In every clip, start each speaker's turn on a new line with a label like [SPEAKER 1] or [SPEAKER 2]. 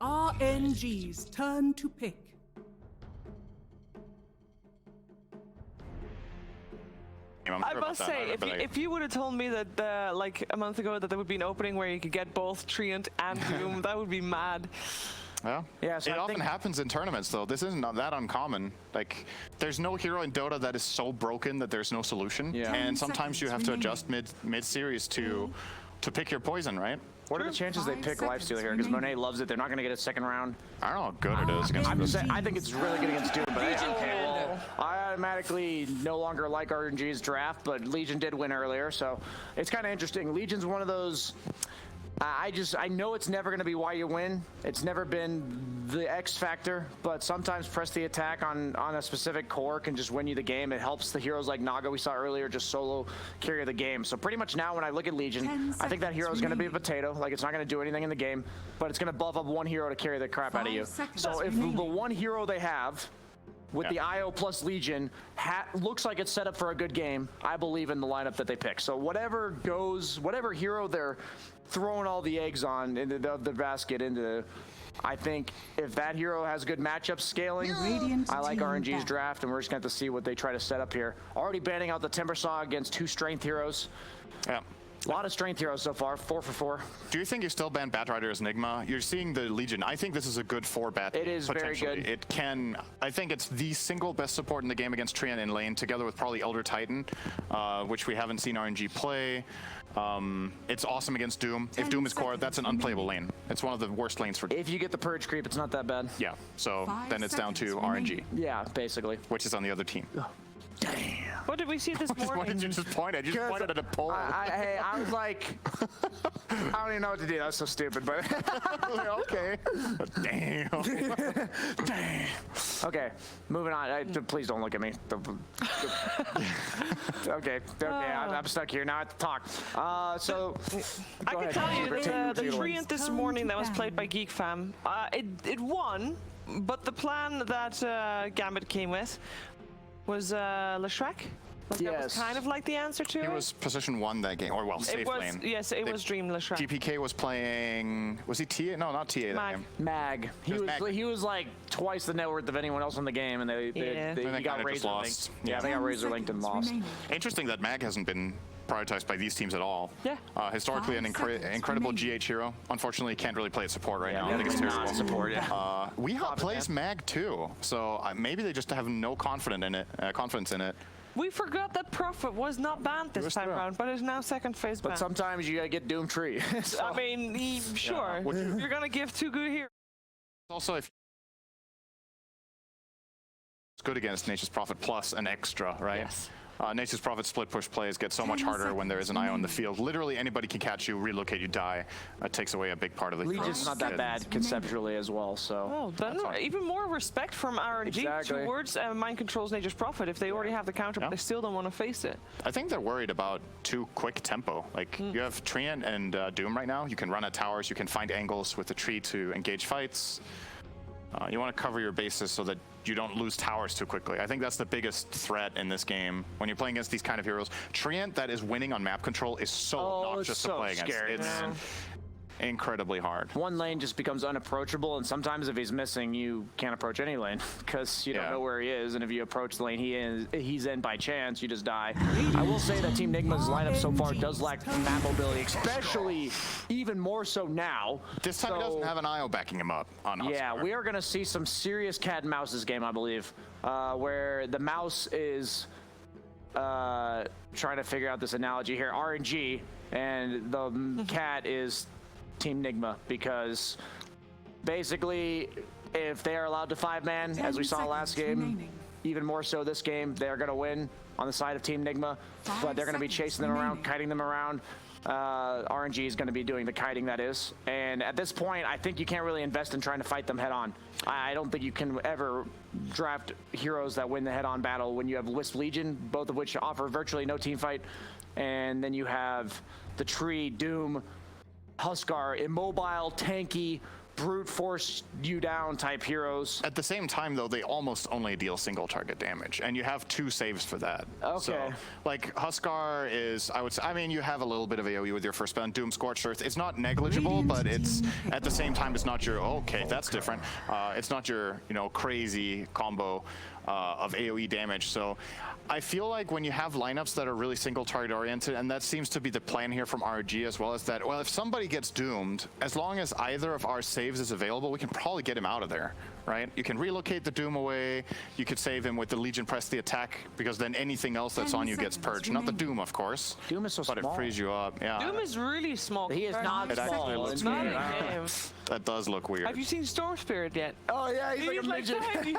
[SPEAKER 1] RNG's turn to pick.
[SPEAKER 2] I must say, if you would have told me that like a month ago that there would be an opening where you could get both Treant and Doom, that would be mad.
[SPEAKER 3] Well, yeah, so it often happens in tournaments, though. This isn't that uncommon. Like, there's no hero in Dota that is so broken that there's no solution. Yeah. And sometimes you have to adjust mid-series to pick your poison, right?
[SPEAKER 4] What are the chances they pick Lifesteal here? Because Monet loves it. They're not going to get a second round.
[SPEAKER 3] I don't know how good it is against
[SPEAKER 4] I'm just saying, I think it's really good against Doom, but okay, well, I automatically no longer like RNG's draft, but Legion did win earlier, so it's kind of interesting. Legion's one of those... I know it's never going to be why you win. It's never been the X factor, but sometimes press the attack on a specific core can just win you the game. It helps the heroes like Naga we saw earlier just solo carry the game. So pretty much now when I look at Legion, I think that hero is going to be a potato. Like, it's not going to do anything in the game, but it's going to buff up one hero to carry the crap out of you. So if the one hero they have with the IO plus Legion looks like it's set up for a good game, I believe in the lineup that they pick. So whatever hero they're throwing all the eggs on into the basket into, I think if that hero has good matchup scaling, I like RNG's draft, and we're just going to have to see what they try to set up here. Already banning out the Timbersaw against 2 strength heroes. Yeah. A lot of strength heroes so far, 4 for 4.
[SPEAKER 3] Do you think you still ban Batrider as Nigma? You're seeing the Legion. I think this is a good 4-bat.
[SPEAKER 4] It is very good.
[SPEAKER 3] It can, I think it's the single best support in the game against Treant in lane, together with probably Elder Titan, which we haven't seen RNG play. It's awesome against Doom. If Doom is core, that's an unplayable lane. It's one of the worst lanes for Doom.
[SPEAKER 4] If you get the Purge creep, it's not that bad.
[SPEAKER 3] Yeah, so then it's down to RNG.
[SPEAKER 4] Yeah, basically.
[SPEAKER 3] Which is on the other team.
[SPEAKER 4] Damn.
[SPEAKER 2] What did we see this morning?
[SPEAKER 3] What did you just point at? You just pointed at a pole.
[SPEAKER 4] Hey, I was like, I don't even know what to do. That's so stupid, but
[SPEAKER 3] okay. Damn.
[SPEAKER 4] Damn. Okay, moving on. Please don't look at me. Okay, I'm stuck here now. I have to talk. So
[SPEAKER 2] I can tell you the Treant this morning that was played by Geek Fam, it won, but the plan that Gambit came with was Leshrek. Yes. That was kind of like the answer to it.
[SPEAKER 3] He was position 1 that game, or well, safe lane.
[SPEAKER 2] Yes, it was Dream Leshrek.
[SPEAKER 3] GPK was playing, was he TA? No, not TA that game.
[SPEAKER 4] Mag. He was like twice the net worth of anyone else in the game, and they got razor linked. Yeah, they got razor linked and lost.
[SPEAKER 3] Interesting that Mag hasn't been prioritized by these teams at all.
[SPEAKER 2] Yeah.
[SPEAKER 3] Historically an incredible GH hero. Unfortunately, can't really play at support right now. I think it's terrible.
[SPEAKER 4] Support, yeah.
[SPEAKER 3] WeHop plays Mag too, so maybe they just have no confidence in it.
[SPEAKER 2] We forgot that Prophet was not banned this time around, but is now second phase banned.
[SPEAKER 4] But sometimes you gotta get Doom Tree.
[SPEAKER 2] So. I mean, sure. Yeah. You're gonna give 2 good heroes.
[SPEAKER 3] Also, if it's good against Nature's Prophet plus an extra, right?
[SPEAKER 2] Yes.
[SPEAKER 3] Nature's Prophet split push plays get so much harder when there is an IO in the field. Literally anybody can catch you, relocate you, die. It takes away a big part of the
[SPEAKER 4] Legion's not that bad conceptually as well, so.
[SPEAKER 2] Oh, then even more respect from RNG towards Mind Control's Nature's Prophet if they already have the counter, but they still don't want to face it.
[SPEAKER 3] I think they're worried about too quick tempo. Like, you have Treant and Doom right now. You can run at towers, you can find angles with the tree to engage fights. You want to cover your bases so that you don't lose towers too quickly. I think that's the biggest threat in this game. When you're playing against these kind of heroes, Treant that is winning on map control is so obnoxious to play against. It's incredibly hard.
[SPEAKER 4] One lane just becomes unapproachable, and sometimes if he's missing, you can't approach any lane because you don't know where he is, and if you approach the lane he's in by chance, you just die. I will say that Team Nigma's lineup so far does lack map mobility, especially even more so now.
[SPEAKER 3] This time he doesn't have an IO backing him up on
[SPEAKER 4] Yeah, we are going to see some serious cat and mouse this game, I believe, where the mouse is trying to figure out this analogy here, RNG, and the cat is Team Nigma, because basically if they are allowed to 5-man, as we saw last game, even more so this game, they're going to win on the side of Team Nigma, but they're going to be chasing them around, kiting them around. RNG is going to be doing the kiting, that is. And at this point, I think you can't really invest in trying to fight them head on. I don't think you can ever draft heroes that win the head-on battle when you have Wisp Legion, both of which offer virtually no team fight. And then you have the Tree, Doom, Huskar, immobile, tanky, brute force you down type heroes.
[SPEAKER 3] At the same time, though, they almost only deal single target damage, and you have 2 saves for that.
[SPEAKER 4] Okay.
[SPEAKER 3] So, like, Huskar is, I would say, I mean, you have a little bit of AoE with your first spell, and Doom Scorched Earth. It's not negligible, but it's, at the same time, it's not your, okay, that's different. It's not your, you know, crazy combo of AoE damage. So I feel like when you have lineups that are really single target oriented, and that seems to be the plan here from RNG as well, as that, well, if somebody gets doomed, as long as either of our saves is available, we can probably get him out of there, right? You can relocate the Doom away, you could save him with the Legion press the attack, because then anything else that's on you gets purged. Not the Doom, of course.
[SPEAKER 4] Doom is so
[SPEAKER 3] but
[SPEAKER 4] small.
[SPEAKER 3] it frees you up. Yeah.
[SPEAKER 2] Doom is really small.
[SPEAKER 4] He is not
[SPEAKER 3] It actually
[SPEAKER 4] small.
[SPEAKER 3] looks
[SPEAKER 4] It's
[SPEAKER 2] Not
[SPEAKER 3] weird.
[SPEAKER 2] in game.
[SPEAKER 3] That does look weird.
[SPEAKER 2] Have you seen Storm Spirit yet?
[SPEAKER 4] Oh yeah, he's like a midget.
[SPEAKER 2] tiny.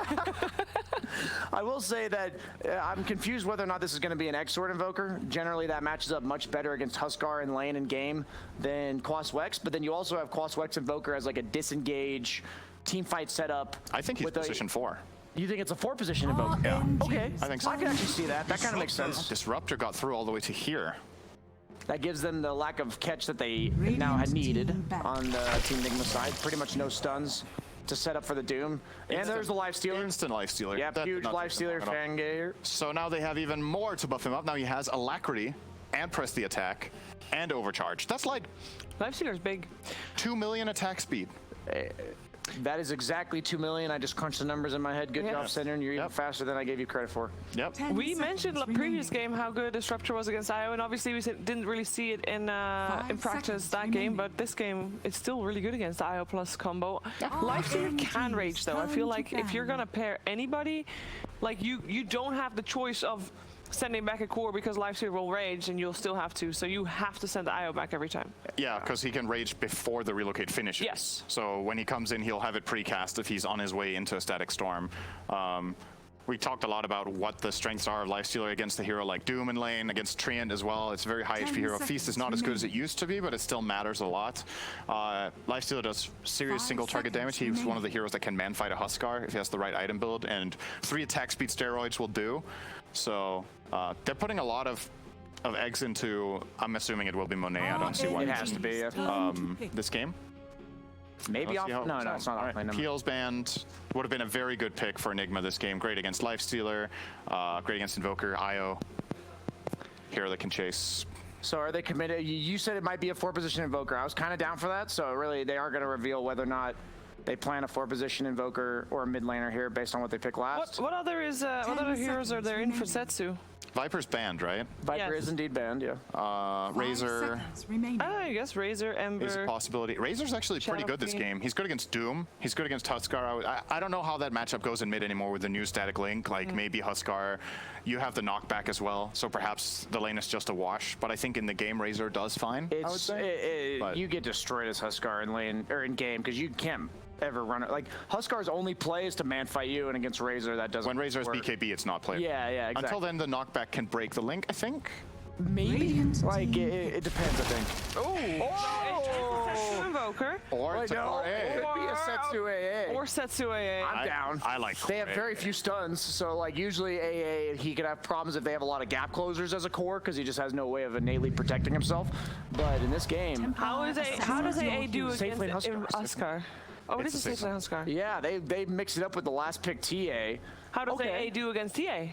[SPEAKER 4] I will say that I'm confused whether or not this is going to be an X-Sword Invoker. Generally, that matches up much better against Huskar in lane and game than Quaswex, but then you also have Quaswex Invoker as like a disengage team fight setup.
[SPEAKER 3] I think he's position 4.
[SPEAKER 4] You think it's a 4-position Invoker?
[SPEAKER 3] Yeah.
[SPEAKER 4] Okay,
[SPEAKER 3] I think so.
[SPEAKER 4] I can actually see that. That kind of makes sense.
[SPEAKER 3] Disruptor got through all the way to here.
[SPEAKER 4] That gives them the lack of catch that they now had needed on the Team Nigma side. Pretty much no stuns to set up for the Doom. And there's the Life Stealer.
[SPEAKER 3] Instant Life Stealer.
[SPEAKER 4] Yep,
[SPEAKER 3] That did
[SPEAKER 4] huge
[SPEAKER 3] not
[SPEAKER 4] Life
[SPEAKER 3] take them
[SPEAKER 4] Stealer,
[SPEAKER 3] long at all.
[SPEAKER 4] Fangayer.
[SPEAKER 3] So now they have even more to buff him up. Now he has Alacrity and Press the Attack and Overcharge. That's like
[SPEAKER 2] Lifestealer's big.
[SPEAKER 3] 2 million attack speed.
[SPEAKER 4] That is exactly 2 million. I just crunched the numbers in my head. Good
[SPEAKER 2] Yeah.
[SPEAKER 4] job, Center. You're even faster than I gave you credit for.
[SPEAKER 3] Yep.
[SPEAKER 2] We mentioned the previous game how good Disruptor was against IO, and obviously we didn't really see it in practice that game, but this game it's still really good against the IO plus combo. Lifestealer can rage though. I feel like if you're gonna pair anybody, like you don't have the choice of sending back a core because Lifestealer will rage and you'll still have to, so you have to send the IO back every time.
[SPEAKER 3] Yeah, because he can rage before the relocate finishes.
[SPEAKER 2] Yes.
[SPEAKER 3] So when he comes in, he'll have it precast if he's on his way into a static storm. We talked a lot about what the strengths are of Lifestealer against the hero like Doom in lane, against Treant as well. It's a very high HP hero. Feast is not as good as it used to be, but it still matters a lot. Lifestealer does serious single target damage. He's one of the heroes that can man fight a Huskar if he has the right item build, and 3 attack speed steroids will do. So they're putting a lot of eggs into, I'm assuming it will be Monet. I don't see why
[SPEAKER 4] It has to be.
[SPEAKER 3] this game.
[SPEAKER 4] Maybe off.
[SPEAKER 3] See how it
[SPEAKER 4] No,
[SPEAKER 3] works
[SPEAKER 4] no,
[SPEAKER 3] out.
[SPEAKER 4] it's not
[SPEAKER 3] All
[SPEAKER 4] off.
[SPEAKER 3] right. Keel's band would have been a very good pick for Nigma this game. Great against Lifestealer, great against Invoker, IO. Hero that can chase.
[SPEAKER 4] So are they committed? You said it might be a 4-position Invoker. I was kind of down for that. So really, they aren't going to reveal whether or not they plan a 4-position Invoker or a mid laner here based on what they pick last.
[SPEAKER 2] What other heroes are there in for Setsu?
[SPEAKER 3] Viper's banned, right?
[SPEAKER 4] Viper
[SPEAKER 2] Yes.
[SPEAKER 4] is indeed banned, yeah.
[SPEAKER 3] Razor
[SPEAKER 2] I guess Razor,
[SPEAKER 3] is a
[SPEAKER 2] Ember.
[SPEAKER 3] possibility. Razor's actually pretty good this
[SPEAKER 2] Shadow
[SPEAKER 3] game. He's good against Doom. He's good against Huskar. I don't know how that matchup goes in mid anymore with the new static link. Like maybe Huskar, you have the knockback as well, so perhaps the lane is just a wash. But I think in the game, Razor does fine. I would say. But-
[SPEAKER 4] You get destroyed as Huskar in lane or in game because you can't ever run it. Like Huskar's only play is to man fight you, and against Razor that doesn't.
[SPEAKER 3] When Razor's
[SPEAKER 4] work.
[SPEAKER 3] BKB, it's not playable.
[SPEAKER 4] Yeah, yeah, exactly.
[SPEAKER 3] Until then, the knockback can break the link, I think.
[SPEAKER 4] Maybe. Like it depends, I think.
[SPEAKER 2] Setsu Invoker.
[SPEAKER 3] Or
[SPEAKER 4] Wait,
[SPEAKER 3] it's a
[SPEAKER 4] no,
[SPEAKER 3] core
[SPEAKER 4] it
[SPEAKER 3] A.
[SPEAKER 4] could be a Setsu AA.
[SPEAKER 2] Or Setsu AA.
[SPEAKER 4] I'm down.
[SPEAKER 3] I like
[SPEAKER 4] They have
[SPEAKER 3] core
[SPEAKER 4] very
[SPEAKER 3] A.
[SPEAKER 4] few stuns, so like usually AA he could have problems if they have a lot of gap closers as a core because he just has no way of innately protecting himself. But in this game,
[SPEAKER 2] How does AA do
[SPEAKER 4] Safe lane
[SPEAKER 2] against
[SPEAKER 4] Huskar.
[SPEAKER 2] Huskar? Oh, it
[SPEAKER 3] It's
[SPEAKER 2] is a
[SPEAKER 3] a safe
[SPEAKER 2] safe lane Huskar.
[SPEAKER 4] yeah, they mixed it up with the last pick TA.
[SPEAKER 2] How does
[SPEAKER 4] Okay.
[SPEAKER 2] AA do against TA?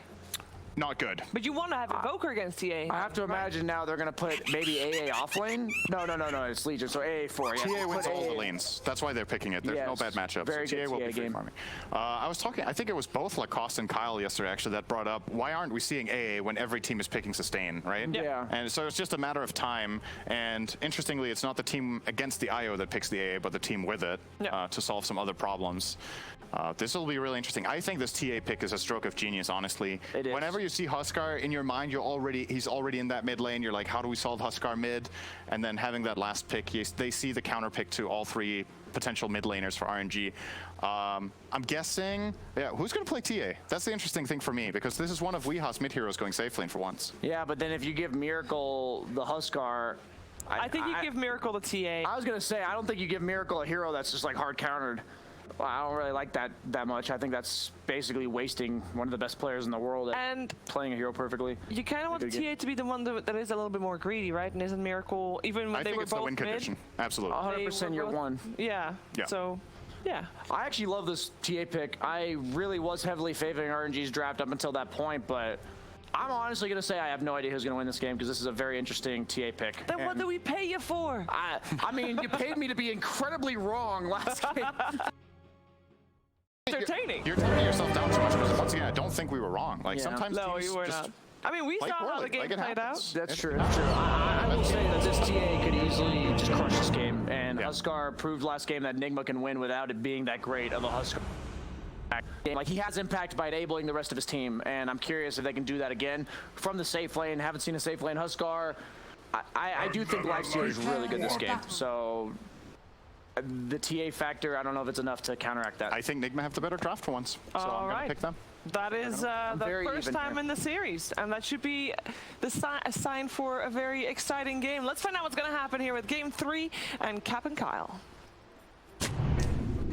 [SPEAKER 3] Not good.
[SPEAKER 2] But you want to have Invoker against TA.
[SPEAKER 4] I have to imagine now they're gonna put maybe AA off lane. No, it's Legion. So AA4. Yeah.
[SPEAKER 3] TA wins
[SPEAKER 4] Put
[SPEAKER 3] all the
[SPEAKER 4] AA
[SPEAKER 3] lanes. That's why they're picking it. There's no
[SPEAKER 4] Yes,
[SPEAKER 3] bad matchups.
[SPEAKER 4] very
[SPEAKER 3] So TA
[SPEAKER 4] good
[SPEAKER 3] will
[SPEAKER 4] TA
[SPEAKER 3] be free
[SPEAKER 4] game.
[SPEAKER 3] farming. I was talking, I think it was both Lacoste and Kyle yesterday actually that brought up, why aren't we seeing AA when every team is picking sustain, right?
[SPEAKER 4] Yeah.
[SPEAKER 3] And so it's just a matter of time. And interestingly, it's not the team against the IO that picks the AA, but the team with it
[SPEAKER 2] Yeah.
[SPEAKER 3] to solve some other problems. This will be really interesting. I think this TA pick is a stroke of genius, honestly.
[SPEAKER 4] It is.
[SPEAKER 3] Whenever you see Huskar in your mind, he's already in that mid lane. You're like, how do we solve Huskar mid? And then having that last pick, they see the counter pick to all 3 potential mid laners for RNG. I'm guessing, who's going to play TA? That's the interesting thing for me, because this is one of Weeha's mid heroes going safe lane for once.
[SPEAKER 4] Yeah, but then if you give Miracle the Huskar,
[SPEAKER 2] I think you give Miracle to TA.
[SPEAKER 4] I was gonna say I don't think you give Miracle a hero that's just like hard countered. Well, I don't really like that much. I think that's basically wasting one of the best players in the world
[SPEAKER 2] and
[SPEAKER 4] playing a hero perfectly.
[SPEAKER 2] You kind of want the TA to be the one that is a little bit more greedy, right? And isn't Miracle, even when they were both
[SPEAKER 3] the win condition. Absolutely.
[SPEAKER 4] 100% year one.
[SPEAKER 2] Yeah. So, yeah.
[SPEAKER 4] I actually love this TA pick. I really was heavily favoring RNG's draft up until that point, but I'm honestly going to say I have no idea who's going to win this game because this is a very interesting TA pick.
[SPEAKER 2] Then what do we pay you for?
[SPEAKER 4] I mean, you paid me to be incredibly wrong last game.
[SPEAKER 2] Entertaining.
[SPEAKER 3] You're turning yourself down too much. Because once again, I don't think we were wrong. Like sometimes
[SPEAKER 2] no,
[SPEAKER 3] teams
[SPEAKER 2] you were
[SPEAKER 3] just
[SPEAKER 2] not. I mean, we saw how the game played out.
[SPEAKER 4] That's true. That's true. I will say that this TA could easily just crush this game, and Huskar proved last game that Nigma can win without it being that great of a Huskar. Like, he has impact by enabling the rest of his team, and I'm curious if they can do that again from the safe lane. Haven't seen a safe lane Huskar. I do think Lifesteal is really good this game, so the TA factor, I don't know if it's enough to counteract that.
[SPEAKER 3] I think Nigma have the better draft for once, so I'm going to pick them.
[SPEAKER 2] That is the first time in the series, and that should be a sign for a very exciting game. Let's find out what's going to happen here with Game 3 and Cap and Kyle.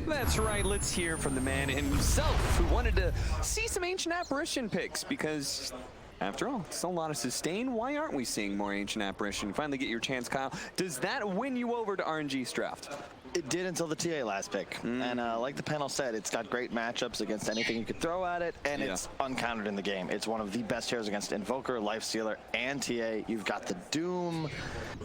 [SPEAKER 1] That's right, let's hear from the man himself who wanted to see some Ancient Apparition picks because, after all, still a lot of sustain. Why aren't we seeing more Ancient Apparition? Finally get your chance, Kyle. Does that win you over to RNG's draft?
[SPEAKER 5] It did until the TA last pick. And like the panel said, it's got great matchups against anything you could throw at it, and it's uncountered in the game. It's one of the best heroes against Invoker, Lifestealer, and TA. You've got the Doom.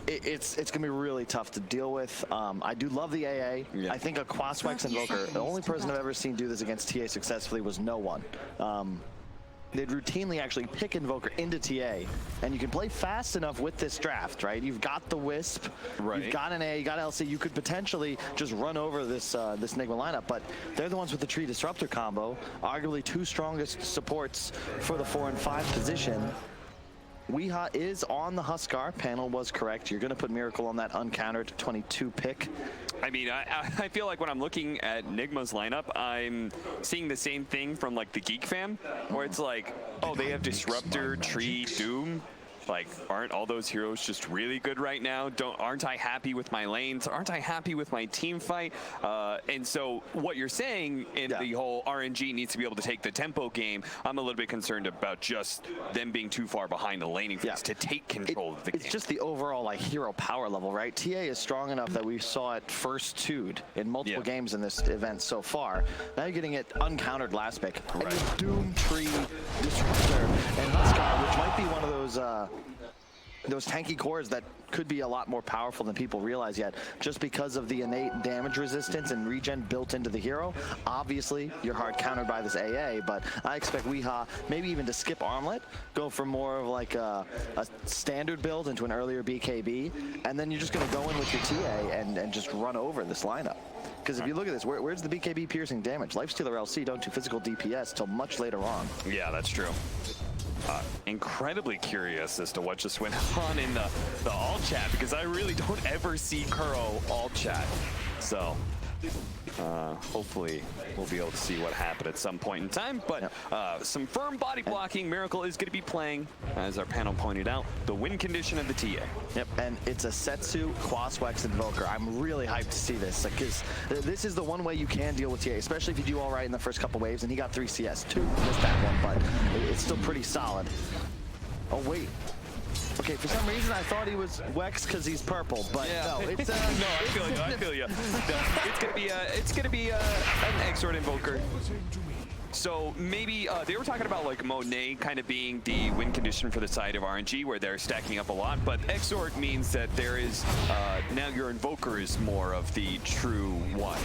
[SPEAKER 5] It's going to be really tough to deal with. I do love the AA. I think a Quaswex Invoker, the only person I've ever seen do this against TA successfully was no one. They'd routinely actually pick Invoker into TA, and you can play fast enough with this draft, right? You've got the Wisp, you've got an A, you got LC, you could potentially just run over this this Nigma lineup, but they're the ones with the Tree Disruptor combo, arguably two strongest supports for the 4 and 5 position. Weha is on the Huskar. Panel was correct. You're going to put Miracle on that uncountered 22 pick.
[SPEAKER 1] I mean, I feel like when I'm looking at Nigma's lineup, I'm seeing the same thing from like the Geek Fam, where it's like, oh, they have Disruptor, Tree, Doom. Like, aren't all those heroes just really good right now? Aren't I happy with my lanes? Aren't I happy with my team fight? And so what you're saying in the whole RNG needs to be able to take the tempo game, I'm a little bit concerned about just them being too far behind the laning phase to take control of the game.
[SPEAKER 5] It's just the overall like hero power level, right? TA is strong enough that we saw it first two'd in multiple games in this event so far. Now you're getting it uncountered last pick. And Doom, Tree, Disruptor, and Huskar, which might be one of those tanky cores that could be a lot more powerful than people realize yet, just because of the innate damage resistance and regen built into the hero. Obviously, you're hard countered by this AA, but I expect Weha maybe even to skip Armlet, go for more of like a standard build into an earlier BKB, and then you're just going to go in with your TA and just run over this lineup. Because if you look at this, where's the BKB piercing damage? Lifestealer LC don't do physical DPS till much later on.
[SPEAKER 1] Yeah, that's true. Incredibly curious as to what just went on in the alt chat, because I really don't ever see Kuro alt chat. So hopefully we'll be able to see what happened at some point in time. But some firm body blocking. Miracle is going to be playing, as our panel pointed out, the win condition of the TA.
[SPEAKER 5] Yep, and it's a Setsu, Quaswex, Invoker. I'm really hyped to see this, because this is the one way you can deal with TA, especially if you do all right in the first couple waves, and he got 3 CS. 2 missed that one, but it's still pretty solid. Oh, wait. Okay, for some reason I thought he was Wex because he's purple, but no, it's
[SPEAKER 1] no, I feel you. No, it's gonna be an Exort Invoker. So maybe they were talking about like Monet kind of being the win condition for the side of RNG, where they're stacking up a lot, but Exort means that there is now your Invoker is more of the true one.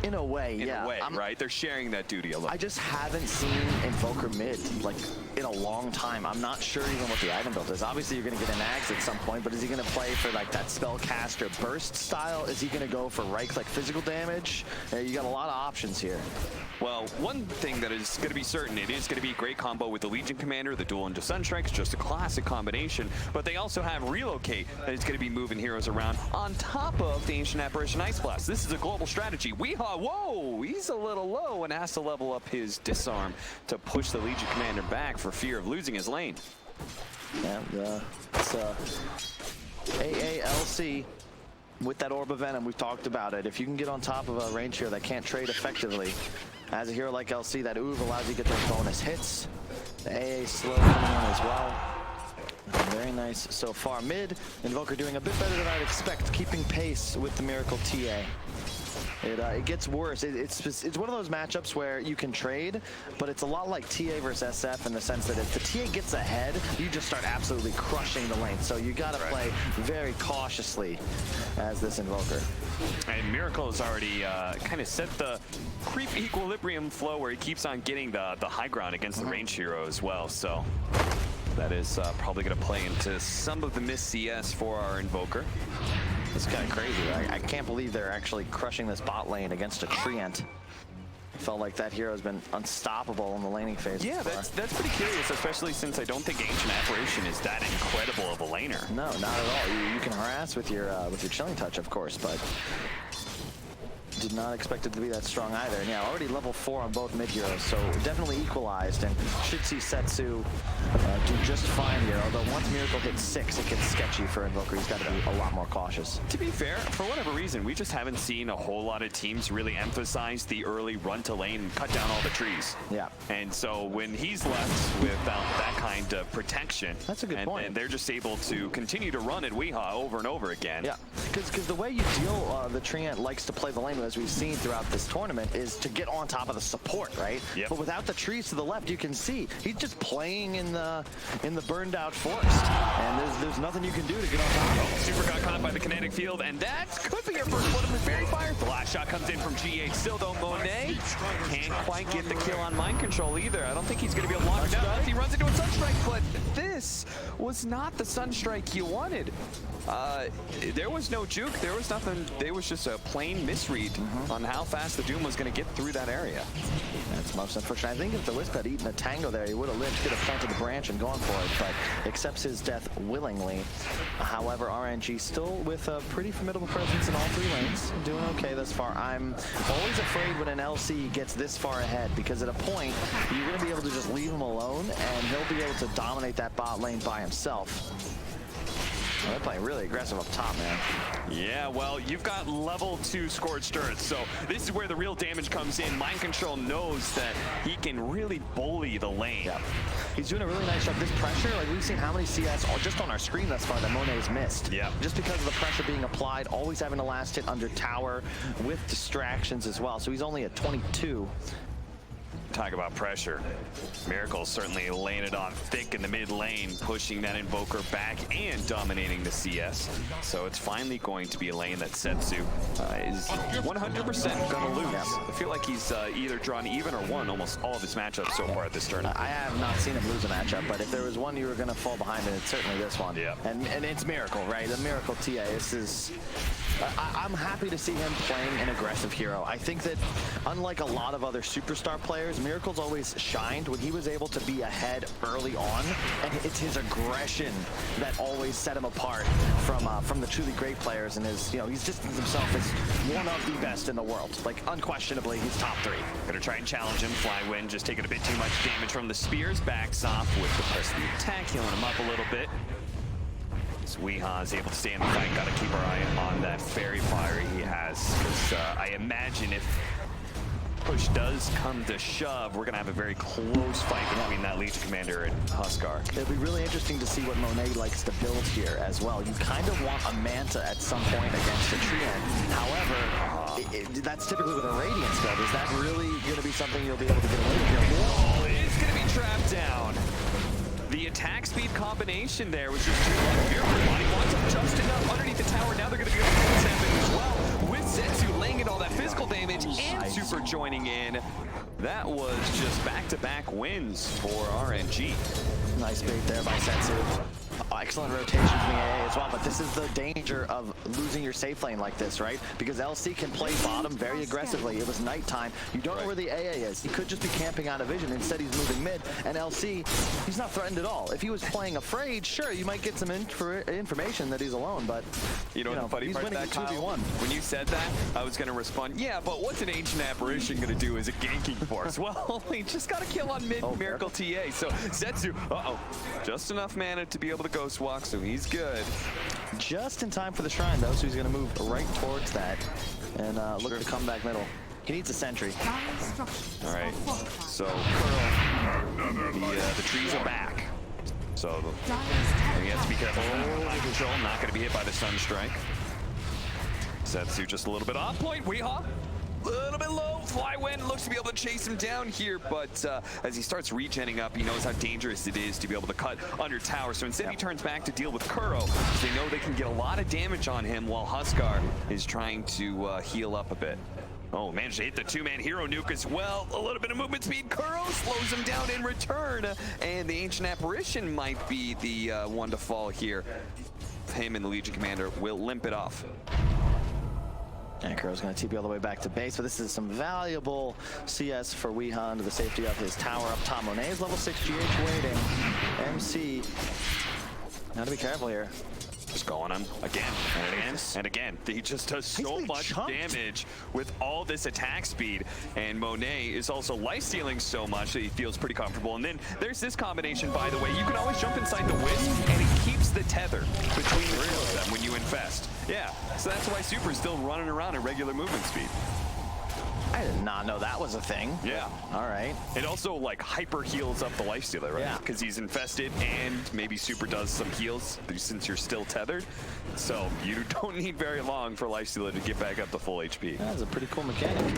[SPEAKER 5] In a way,
[SPEAKER 1] in a way, right? They're sharing that duty a little.
[SPEAKER 5] I just haven't seen Invoker mid, like, in a long time. I'm not sure even what the item build is. Obviously, you're going to get an Axe at some point, but is he going to play for, like, that Spellcaster burst style? Is he going to go for right-click physical damage? You got a lot of options here.
[SPEAKER 1] Well, one thing that is going to be certain, it is going to be a great combo with the Legion Commander, the duel into Sunstrikes, just a classic combination, but they also have Relocate that is going to be moving heroes around on top of the Ancient Apparition Ice Blast. This is a global strategy. Weha, whoa, he's a little low and has to level up his Disarm to push the Legion Commander back for fear of losing his lane.
[SPEAKER 5] Yeah, it's AALC. with that Orb of Venom, we've talked about it. If you can get on top of a range hero that can't trade effectively, as a hero like LC, that Uv allows you to get those bonus hits. The AA slow coming in as well. Very nice so far. Mid, Invoker doing a bit better than I'd expect, keeping pace with the Miracle TA. It gets worse. It's one of those matchups where you can trade, but it's a lot like TA versus SF in the sense that if the TA gets ahead, you just start absolutely crushing the lane. So you got to play very cautiously as this Invoker.
[SPEAKER 1] And Miracle has already kind of set the creep equilibrium flow where he keeps on getting the high ground against the range hero as well. So that is probably going to play into some of the missed CS for our Invoker.
[SPEAKER 5] It's kind of crazy. I can't believe they're actually crushing this bot lane against a Treant. Felt like that hero has been unstoppable in the laning phase.
[SPEAKER 1] Yeah, that's pretty curious, especially since I don't think Ancient Apparition is that incredible of a laner.
[SPEAKER 5] No, not at all. You can harass with your Chilling Touch, of course, but did not expect it to be that strong either. And yeah, already level 4 on both mid heroes, so definitely equalized, and should see Setsu do just fine here. Although once Miracle hits 6, it gets sketchy for Invoker. He's got to be a lot more cautious.
[SPEAKER 1] To be fair, for whatever reason, we just haven't seen a whole lot of teams really emphasize the early run to lane and cut down all the trees.
[SPEAKER 5] Yeah.
[SPEAKER 1] And so when he's left without that kind of protection,
[SPEAKER 5] that's a good point.
[SPEAKER 1] And they're just able to continue to run at Weehaw over and over again.
[SPEAKER 5] Yeah, because the way you deal, the Treant likes to play the lane, as we've seen throughout this tournament, is to get on top of the support, right?
[SPEAKER 1] Yep.
[SPEAKER 5] But without the trees to the left, you can see he's just playing in the burned out forest, and there's nothing you can do to get on top of it.
[SPEAKER 1] Super got caught by the kinetic field, and that could be your first one of the Fairy Fire. The last shot comes in from GH. Still don't Monet. Can't quite get the kill on Mind Control either. I don't think he's going to be able to lock it down. He runs into a Sunstrike, but this was not the Sunstrike you wanted. There was no juke. There was nothing. There was just a plain misread on how fast the Doom was going to get through that area.
[SPEAKER 5] That's most unfortunate. I think if the Wisp had eaten a Tango there, he would have lived, could have planted the branch and gone for it, but accepts his death willingly. However, RNG still with a pretty formidable presence in all 3 lanes. Doing okay thus far. I'm always afraid when an LC gets this far ahead, because at a point, you're going to be able to just leave him alone, and he'll be able to dominate that bot lane by himself. Well, they're playing really aggressive up top, man.
[SPEAKER 1] Yeah, well, you've got level 2 Scorched Earth, so this is where the real damage comes in. Mind Control knows that he can really bully the lane.
[SPEAKER 5] Yeah. He's doing a really nice job. This pressure, like we've seen how many CS just on our screen thus far that Monet's missed.
[SPEAKER 1] Yeah.
[SPEAKER 5] Just because of the pressure being applied, always having the last hit under tower with distractions as well. So he's only at 22.
[SPEAKER 1] Talk about pressure. Miracle's certainly laying it on thick in the mid lane, pushing that Invoker back and dominating the CS. So it's finally going to be a lane that Setsu is 100% gonna lose. I feel like he's either drawn even or won almost all of his matchups so far at this tournament.
[SPEAKER 5] I have not seen him lose a matchup, but if there was one you were gonna fall behind in, it's certainly this one.
[SPEAKER 1] Yeah.
[SPEAKER 5] And it's Miracle, right? The Miracle TA. This is... I'm happy to see him playing an aggressive hero. I think that unlike a lot of other superstar players, Miracle's always shined when he was able to be ahead early on, and it's his aggression that always set him apart from the truly great players, and he's distanced himself as one of the best in the world. Like, unquestionably, he's top 3.
[SPEAKER 1] Gonna try and challenge him. Flywin just taking a bit too much damage from the spears, backs off with the press of the attack, healing him up a little bit. Weehaw is able to stay in the fight. Got to keep our eye on that Fairy Fire he has, because I imagine if push does come to shove, we're going to have a very close fight between that Legion Commander and Huskar.
[SPEAKER 5] It'll be really interesting to see what Monet likes to build here as well. You kind of want a Manta at some point against a Treant. However, that's typically with a Radiance build. Is that really going to be something you'll be able to get away with here?
[SPEAKER 1] Whoa, it's going to be trapped down. The attack speed combination there was just too much. He wants him just enough underneath the tower. Now they're going to be able to do what's happening as well. With Setsu laying in all that physical damage and Super joining in. That was just back-to-back wins for RNG.
[SPEAKER 5] Nice bait there by Setsu. Excellent rotation from the AA as well, but this is the danger of losing your safe lane like this, right? Because LC can play bottom very aggressively. It was nighttime. You don't know where the AA is. He could just be camping out of vision. Instead, he's moving mid, and LC, he's not threatened at all. If he was playing afraid, sure, you might get some information that he's alone, but
[SPEAKER 1] you know the funny
[SPEAKER 5] he's
[SPEAKER 1] part
[SPEAKER 5] winning
[SPEAKER 1] of that, Kyle?
[SPEAKER 5] 2v1.
[SPEAKER 1] When you said that, I was going to respond, yeah, but what's an Ancient Apparition going to do as a ganking force? Well, he just got a kill on mid Miracle TA. So Setsu, just enough mana to be able to go Ghost Walk, so he's good.
[SPEAKER 5] Just in time for the shrine, though, so he's going to move right towards that and look to come back middle. He needs a sentry.
[SPEAKER 1] All right, so Curl, the trees are back. So he has to be careful. Eye control, not going to be hit by the Sunstrike. Setsu just a little bit off point. Weehaw, a little bit low. Flywind looks to be able to chase him down here, but as he starts regenning up, he knows how dangerous it is to be able to cut under tower. So instead he turns back to deal with Kuro, because they know they can get a lot of damage on him while Huskar is trying to heal up a bit. Oh, managed to hit the two-man hero nuke as well. A little bit of movement speed. Kuro slows him down in return. And the Ancient Apparition might be the one to fall here. Him and the Legion Commander will limp it off.
[SPEAKER 5] And Kuro's going to TP all the way back to base, but this is some valuable CS for Weehan to the safety of his tower up top. Monet is level 6 GH waiting. MC, got to be careful here.
[SPEAKER 1] Just going on again and again and again. He just does so much damage with all this attack speed. And Monet is also life-stealing so much that he feels pretty comfortable. And then there's this combination, by the way. You can always jump inside the Wisp, and it keeps the tether between the two of them when you infest. Yeah, so that's why Super's still running around at regular movement speed.
[SPEAKER 5] I did not know that was a thing.
[SPEAKER 1] Yeah.
[SPEAKER 5] All right.
[SPEAKER 1] It also like hyper heals up the Lifestealer, right?
[SPEAKER 5] Yeah.
[SPEAKER 1] Because he's infested and maybe Super does some heals since you're still tethered. So you don't need very long for Lifestealer to get back up to full HP.
[SPEAKER 5] That's a pretty cool mechanic.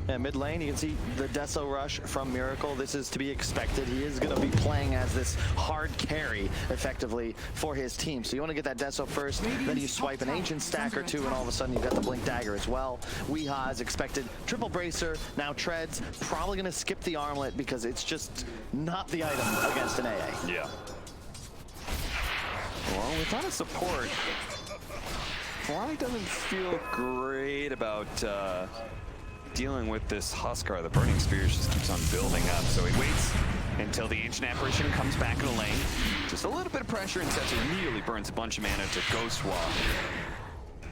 [SPEAKER 5] And mid lane, you can see the Deso rush from Miracle. This is to be expected. He is going to be playing as this hard carry, effectively, for his team. So you want to get that Deso first, then you swipe an Ancient stack or two, and all of a sudden you've got the Blink Dagger as well. Weeha is expected. Triple Bracer, now Treads, probably going to skip the Armlet because it's just not the item against an AA.
[SPEAKER 1] Yeah. Well, without a support, Fly doesn't feel great about dealing with this Huskar. The Burning Spears just keeps on building up, so he waits until the Ancient Apparition comes back in the lane. Just a little bit of pressure, and Setsu immediately burns a bunch of mana to Ghost Walk.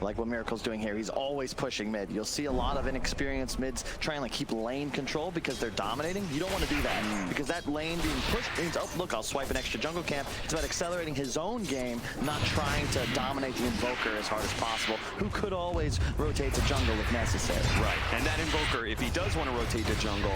[SPEAKER 5] Like what Miracle's doing here, he's always pushing mid. You'll see a lot of inexperienced mids try and like keep lane control because they're dominating. You don't want to do that because that lane being pushed means, oh, look, I'll swipe an extra jungle camp. It's about accelerating his own game, not trying to dominate the Invoker as hard as possible, who could always rotate to jungle if necessary.
[SPEAKER 1] Right, and that Invoker, if he does want to rotate to jungle,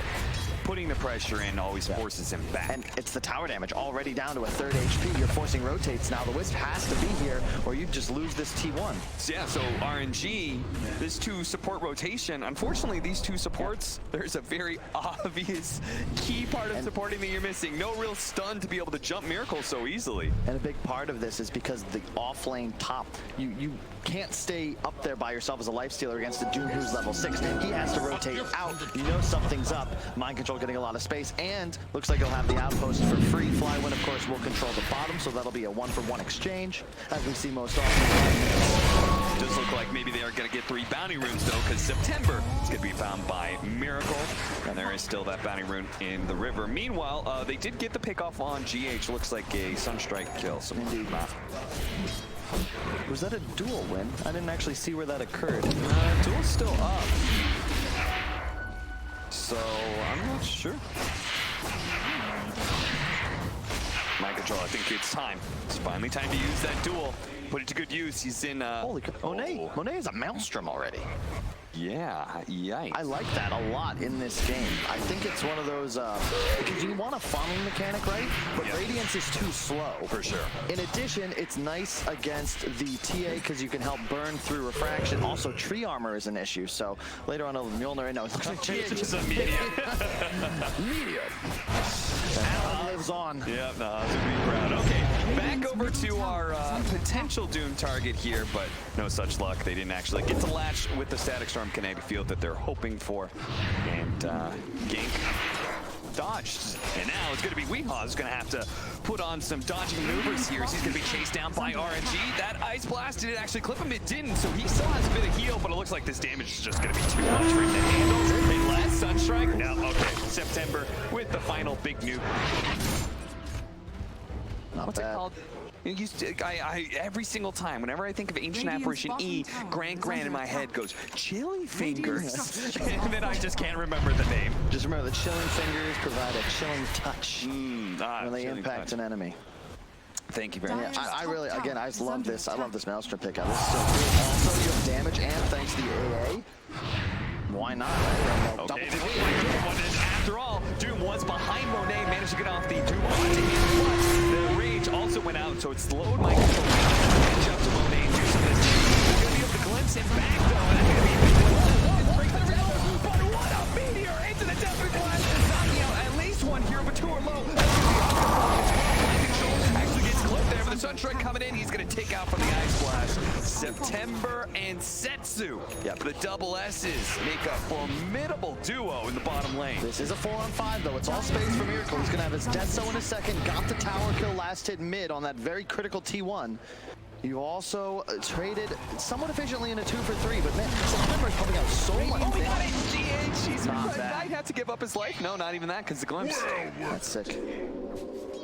[SPEAKER 1] putting the pressure in always forces him back.
[SPEAKER 5] And it's the tower damage already down to a third HP. You're forcing rotates now. The Wisp has to be here or you just lose this T1.
[SPEAKER 1] Yeah, so RNG, this two support rotation, unfortunately these two supports, there's a very obvious key part of supporting that you're missing. No real stun to be able to jump Miracle so easily.
[SPEAKER 5] And a big part of this is because the off lane top, you can't stay up there by yourself as a Lifestealer against a Doom who's level 6. He has to rotate out. You know something's up. Mind Control getting a lot of space, and looks like he'll have the outpost for free. Flywind, of course, will control the bottom, so that'll be a 1-for-1 exchange, as we see most often.
[SPEAKER 1] Does look like maybe they are going to get 3 bounty runes, though, because September is going to be found by Miracle, and there is still that bounty rune in the river. Meanwhile, they did get the pickoff on GH. Looks like a Sunstrike kill. So
[SPEAKER 5] indeed. Was that a duel win? I didn't actually see where that occurred.
[SPEAKER 1] Duel's still up. So, I'm not sure. Mind Control, I think it's time. It's finally time to use that duel. Put it to good use. He's in,
[SPEAKER 5] Holy crap. Monet is a Maelstrom already.
[SPEAKER 1] Yeah, yikes.
[SPEAKER 5] I like that a lot in this game. I think it's one of those, because you want a farming mechanic, right? But Radiance is too slow.
[SPEAKER 1] For sure.
[SPEAKER 5] In addition, it's nice against the TA because you can help burn through refraction. Also, tree armor is an issue. So later on, Mjolnir, no, it looks like
[SPEAKER 1] Just a meteor.
[SPEAKER 5] Meteor. Alan lives on.
[SPEAKER 1] Yeah, no, to be proud. Okay, back over to our potential Doom target here, but no such luck. They didn't actually get to latch with the Static Storm kinetic field that they're hoping for. And Gank dodged. And now it's going to be Weehaw who's going to have to put on some dodging maneuvers here. He's going to be chased down by RNG. That Ice Blast did actually clip him. It didn't, so he still has a bit of heal, but it looks like this damage is just going to be too much for him to handle. And last Sunstrike. No, okay. September with the final big nuke. What's it called? Every single time, whenever I think of Ancient Apparition E, Grant in my head goes, Chilly Fingers. And then I just can't remember the name.
[SPEAKER 5] Just remember, the chilling fingers provide a chilling touch when they impact an enemy.
[SPEAKER 1] Thank you very much.
[SPEAKER 5] I really, again, I just love this. I love this Maelstrom pickup. This is so cool. Also, you have damage and thanks to the AA. Why not? Right?
[SPEAKER 1] Okay, after all, Doom was behind Monet, managed to get off the Doom onto him, but the rage also went out, so it slowed my control. Catch up to Monet and do some of this. He's going to be able to glimpse him back, though, and that's going to be a big one. Breaks the rail, but what a meteor into the Death Blast, knocking out at least one hero, but two are low. Actually gets clipped there, but the Sunstrike coming in, he's going to take out from the Ice Blast. September and Setsu. Yep, the double S's make a formidable duo in the bottom lane.
[SPEAKER 5] This is a 4-on-5 though. It's all space for Miracle. He's gonna have his Death Zone in a second. Got the tower kill last hit mid on that very critical T1. You also traded somewhat efficiently in a 2-for-3, but man, September is coming out so much.
[SPEAKER 1] Oh, he got it! GH, he's
[SPEAKER 5] Not bad.
[SPEAKER 1] might have to give up his life. No, not even that, because the glimpse.
[SPEAKER 5] That's sick.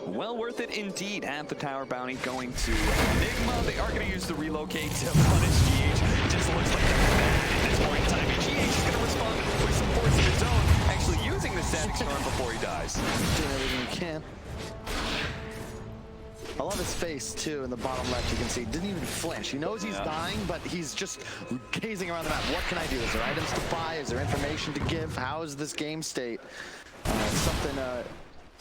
[SPEAKER 1] Well worth it indeed. Half the tower bounty going to Nigma. They are going to use the relocate to punish GH. It just looks like they're bad at this point in time. And GH is going to respond with some force of his own, actually using the static storm before he dies.
[SPEAKER 5] Doing everything he can. I love his face too in the bottom left. You can see didn't even flinch. He knows he's dying, but he's just gazing around the map. What can I do? Is there items to buy? Is there information to give? How is this game state? Something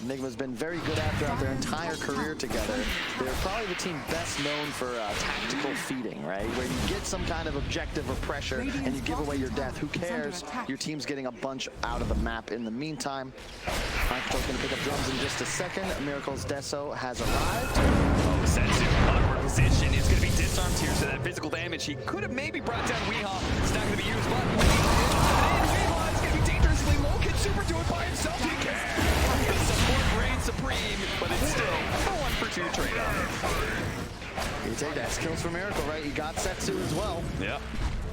[SPEAKER 5] Nigma's been very good at throughout their entire career together. They're probably the team best known for tactical feeding, right? Where you get some kind of objective or pressure and you give away your death. Who cares? Your team's getting a bunch out of the map in the meantime. Michael's going to pick up drums in just a second. Miracle's Deso has arrived.
[SPEAKER 1] Oh, Setsu, awkward position. It's going to be disarmed here, so that physical damage he could have maybe brought down Weehaw. It's not going to be used, but Weehaw is going to be dangerously low. Can Super do it by himself? He can. The support reigns supreme, but it's still a 1-for-2 trade-off.
[SPEAKER 5] You take that. Kills for Miracle, right? You got Setsu as well.
[SPEAKER 1] Yep.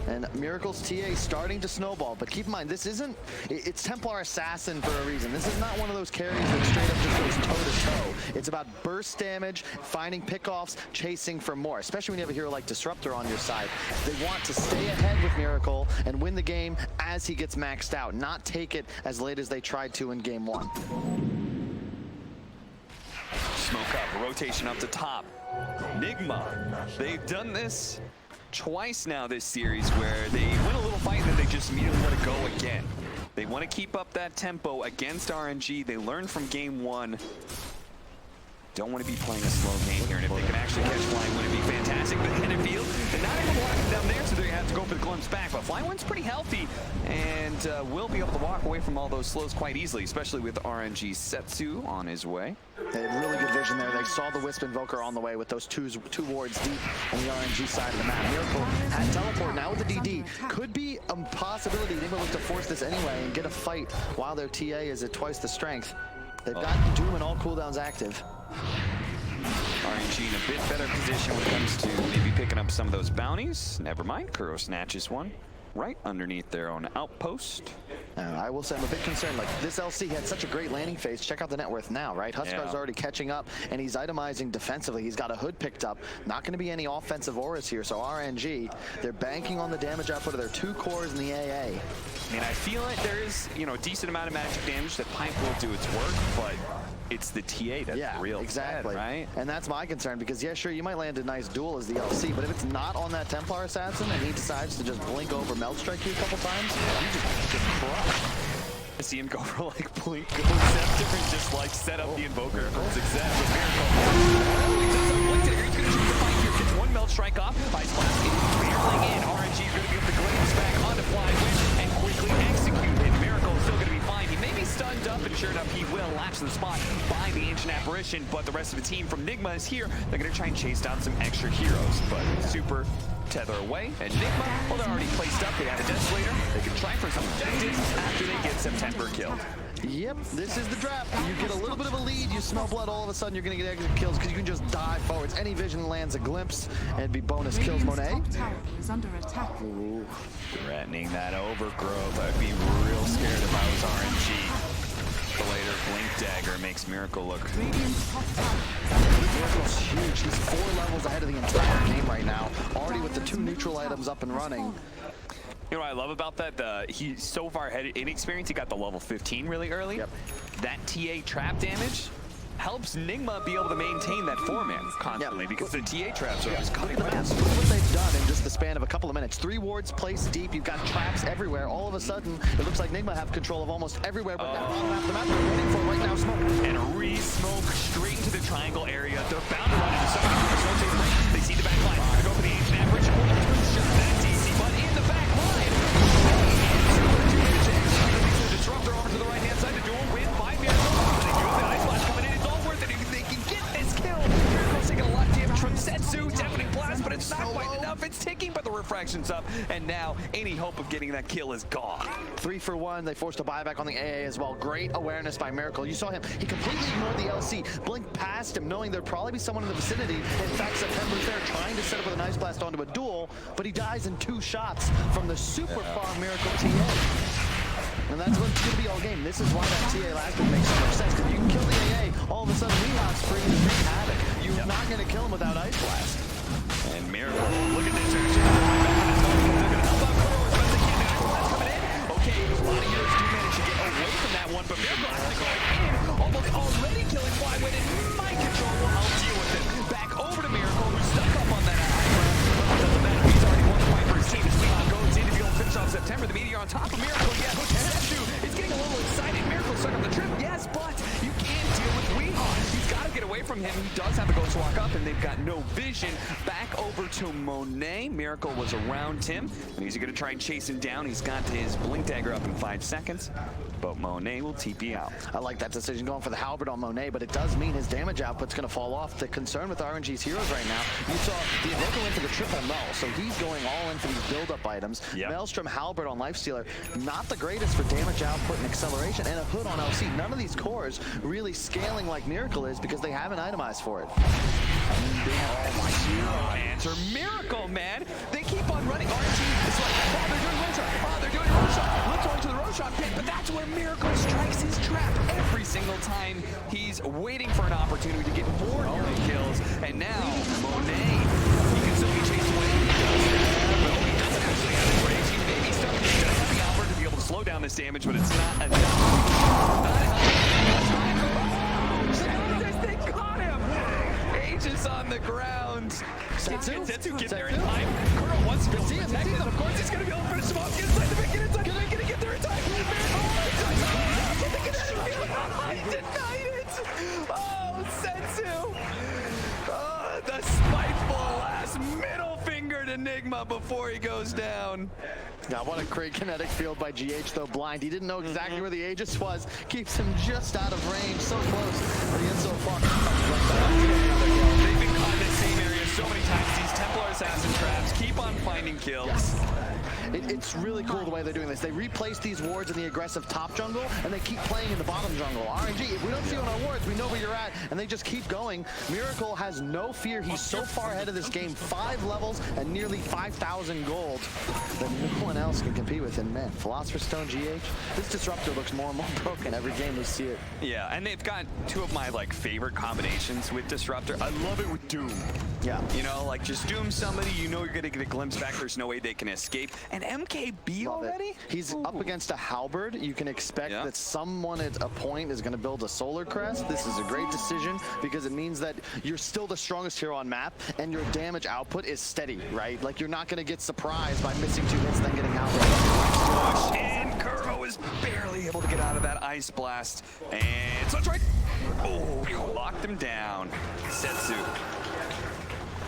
[SPEAKER 5] And Miracle's TA starting to snowball, but keep in mind, this isn't, it's Templar Assassin for a reason. This is not one of those carries that straight up just goes toe-to-toe. It's about burst damage, finding pickoffs, chasing for more, especially when you have a hero like Disruptor on your side. They want to stay ahead with Miracle and win the game as he gets maxed out, not take it as late as they tried to in game 1.
[SPEAKER 1] Smoke up, rotation up to top. Nigma, they've done this twice now this series where they win a little fight and then they just immediately let it go again. They want to keep up that tempo against RNG. They learned from game 1. Don't want to be playing a slow game here, and if they can actually catch Flying Wind, it'd be fantastic. But in the field, they're not able to lock him down there, so they have to go for the glimpse back. But Flying Wind's pretty healthy, and will be able to walk away from all those slows quite easily, especially with RNG Setsu on his way.
[SPEAKER 5] They had really good vision there. They saw the Wisp Invoker on the way with those two wards deep on the RNG side of the map. Miracle had teleport now with the DD. Could be a possibility. They will look to force this anyway and get a fight while their TA is at twice the strength. They've got Doom and all cooldowns active.
[SPEAKER 1] RNG in a bit better position when it comes to maybe picking up some of those bounties. Never mind, Kuro snatches one right underneath their own outpost.
[SPEAKER 5] I will say I'm a bit concerned. Like, this LC had such a great landing phase. Check out the net worth now, right? Huskar's already catching up, and he's itemizing defensively. He's got a hood picked up. Not going to be any offensive auras here, so RNG, they're banking on the damage output of their 2 cores in the AA.
[SPEAKER 1] I mean, I feel like there is, you know, a decent amount of magic damage that Pipe will do its work, but it's the TA that's real
[SPEAKER 5] exactly.
[SPEAKER 1] bad, right?
[SPEAKER 5] And that's my concern, because yeah, sure, you might land a nice duel as the LC, but if it's not on that Templar Assassin and he decides to just blink over Melt Strike you a couple times, you just crush.
[SPEAKER 1] I see him go for like blink, go Scepter, and just like set up the Invoker for success with Miracle. Oh, he does a blink dagger. He's going to choose to fight here. Gets 1 Melt Strike off. Ice Blast barreling in. RNG is going to get the glimpse back onto Flying Wind and quickly execute it. Miracle is still going to be fine. He may be stunned up, and sure enough, he will latch the spot by the Ancient Apparition, but the rest of the team from Nigma is here. They're going to try and chase down some extra heroes, but Super tether away, and Nigma, well, they're already placed up. They have a Desolator. They can try for some objectives after they get September killed.
[SPEAKER 5] Yep, this is the draft. You get a little bit of a lead, you smell blood, all of a sudden you're going to get exit kills because you can just dive forwards. Any vision lands a glimpse, and it'd be bonus kills, Monet.
[SPEAKER 6] Is under attack.
[SPEAKER 1] Ooh, threatening that overgrowth. I'd be real scared if I was RNG. The later blink dagger makes Miracle look.
[SPEAKER 5] Miracle's huge. He's 4 levels ahead of the entire game right now, already with the 2 neutral items up and running.
[SPEAKER 1] You know what I love about that? He's so far ahead in experience. He got the level 15 really early.
[SPEAKER 5] Yep.
[SPEAKER 1] That TA trap damage helps Nigma be able to maintain that 4-man constantly because the TA traps are just cutting
[SPEAKER 5] Look at what they've done in just the span of a couple of minutes. 3 wards placed deep. You've got traps everywhere. All of a sudden, it looks like Nigma have control of almost everywhere. But that bottom half of the map, they're waiting for right now smoke.
[SPEAKER 1] And a re-smoke straight into the triangle area. They're bound to run into somebody. They see the back line. They go for the ancient average. Shot. That's easy, but in the back line. Disruptor over to the right-hand side. The duel win by Miracle. They do have the ice blast coming in. It's all worth it. They can get this kill. Miracle's taking a lot of damage from Setsu. Deafening blast, but it's not quite enough. It's ticking, but the refraction's up. And now any hope of getting that kill is gone.
[SPEAKER 5] 3 for 1. They forced a buyback on the AA as well. Great awareness by Miracle. You saw him. He completely ignored the LC. Blinked past him, knowing there'd probably be someone in the vicinity. In fact, September's there trying to set up with an ice blast onto a duel, but he dies in 2 shots from the super far Miracle TA. And that's what's going to be all game. This is why that TA last week makes so much sense, because you can kill the AA, all of a sudden Weehawk's free to wreak havoc. You're not going to kill him without ice blast.
[SPEAKER 1] And Miracle, look at this action. They're going to help out Kuro as best they can. The ice blast coming in. Okay, a lot of heroes do manage to get away from that one, but Miracle has to go in. Almost already killing Flywin, and Mind Control will help deal with it. Back over to Miracle, who's stuck up on that ice blast. Doesn't matter, he's already won the fight for his team. As Weehawk goes in to be able to finish off September. The meteor on top of Miracle, yes. Setsu is getting a little excited. Miracle stuck on the trip, yes, but you can't deal with Weehawk. He's got to get away from him. He does have the Ghost Walk up, and they've got no vision. Back over to Monet. Miracle was around him, and he's going to try and chase him down. He's got his Blink Dagger up in 5 seconds, but Monet will TP out.
[SPEAKER 5] I like that decision going for the halberd on Monet, but it does mean his damage output's going to fall off. The concern with RNG's heroes right now, you saw the Invoker went for the triple null, so he's going all in for these build-up items.
[SPEAKER 1] Yep.
[SPEAKER 5] Maelstrom halberd on Lifestealer, not the greatest for damage output and acceleration, and a hood on LC. None of these cores really scaling like Miracle is because they haven't itemized for it.
[SPEAKER 1] Answer Miracle, man. They keep on running. RNG is like, oh, they're doing Roshan. Oh, they're doing Roshan. Let's go into the Roshan pit, but that's where Miracle strikes his trap every single time. He's waiting for an opportunity to get more hero kills, and now Monet, he can still be chased away. He doesn't actually have his rage. He may be stuck. He's going to have the Albert to be able to slow down this damage, but it's not enough. They caught him! Aegis on the ground. Setsu get there in time. Kuro wants to be able to protect him. Of course, he's going to be able to finish him off. Get inside the get inside. Can they get there in time? He denied it! Oh, Setsu! Oh, the spiteful last middle finger to Nigma before he goes down.
[SPEAKER 5] Now, what a great kinetic field by GH, though blind. He didn't know exactly where the Aegis was. Keeps him just out of range, so close, but he gets so far.
[SPEAKER 1] They've been caught in the same area so many times. These Templar assassin traps keep on finding kills.
[SPEAKER 5] Yes. It's really cool the way they're doing this. They replace these wards in the aggressive top jungle, and they keep playing in the bottom jungle. RNG, if we don't see you on our wards, we know where you're at, and they just keep going. Miracle has no fear. He's so far ahead of this game. 5 levels and nearly 5,000 gold that no one else can compete with. And man, Philosopher's Stone GH, this Disruptor looks more and more broken every game we see it.
[SPEAKER 1] Yeah, and they've got 2 of my favorite combinations with Disruptor. I love it with Doom.
[SPEAKER 5] Yeah.
[SPEAKER 1] You know, just Doom somebody, you know you're gonna get a glimpse back. There's no way they can escape. And MKB
[SPEAKER 5] Love
[SPEAKER 1] already?
[SPEAKER 5] it. He's up against a halberd. You can expect that someone at a point is going to build a solar crest. This is a great decision because it means that you're still the strongest hero on map and your damage output is steady, right? Like you're not going to get surprised by missing 2 hits and then getting halberd.
[SPEAKER 1] And Kuro is barely able to get out of that ice blast. And Sunstrike. Oh, locked him down. Setsu.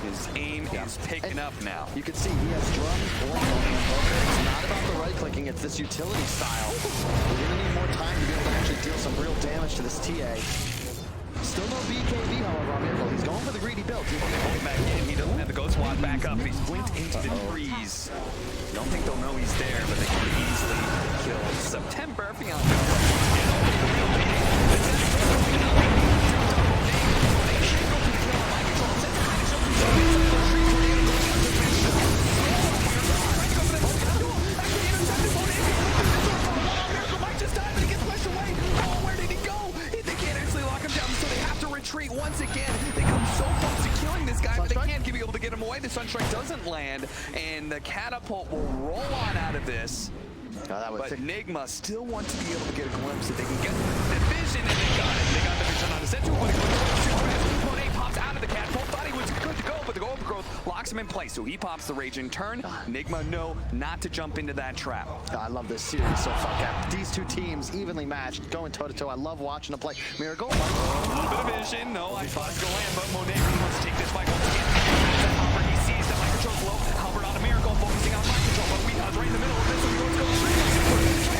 [SPEAKER 1] His aim is picking up now.
[SPEAKER 5] You can see he has drum blink on the Invoker. It's not about the right-clicking, it's this utility style. We're going to need more time to be able to actually deal some real damage to this TA. Still no BKB, however, on Miracle. He's going for the greedy build. He's going
[SPEAKER 1] Back in. He doesn't have the Ghost Walk back up, but he's blinked into the trees. Don't think they'll know he's there, but they can easily kill September. Once again, they come so close to killing this guy, but they can't be able to get him away. The Sunstrike doesn't land, and the catapult will roll on out of this.
[SPEAKER 5] that was
[SPEAKER 1] But Nigma still wants to be able to get a glimpse if they can get the vision, and they got it. They got the vision on the center, but it goes too fast. Monet pops out of the catapult, thought he was good to go, but the overgrowth locks him in place, so he pops the rage in turn. Nigma, no, not to jump into that trap.
[SPEAKER 5] I love this series so far, Cap. These two teams evenly matched, going toe-to-toe. I love watching them play. Miracle.
[SPEAKER 1] A little bit of vision. No, I thought to land, but Monet really wants to take this fight once again. Halberd, he sees the mind control low. Halberd on a Miracle, focusing on mind control, but Weeha's right in the middle of this, so he goes straight.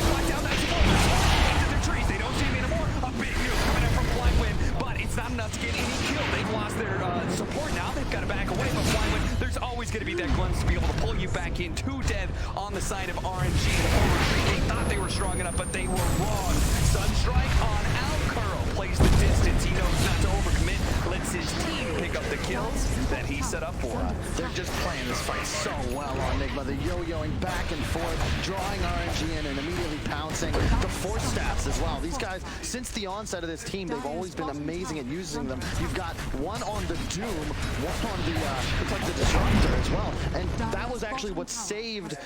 [SPEAKER 1] Fly down that into the trees. They don't see him anymore. A big nuke coming in from Flywind, but it's not enough to get any kill. They've lost their support now. They've got to back away, but Flywind, there's always going to be that glimpse to be able to pull you back in. 2 dead on the side of RNG. The whole retreat, they thought they were strong enough, but they were wrong. Sunstrike on Alcurl plays the distance. He knows not to overcommit, lets his team pick up the kills that he set up for him.
[SPEAKER 5] They're just playing this fight so well on Nigma. They're yo-yoing back and forth, drawing RNG in and immediately pouncing. The force staffs as well. These guys, since the onset of this team, they've always been amazing at using them. You've got one on the Doom, one on the, looks like the Disruptor as well. And that was actually what saved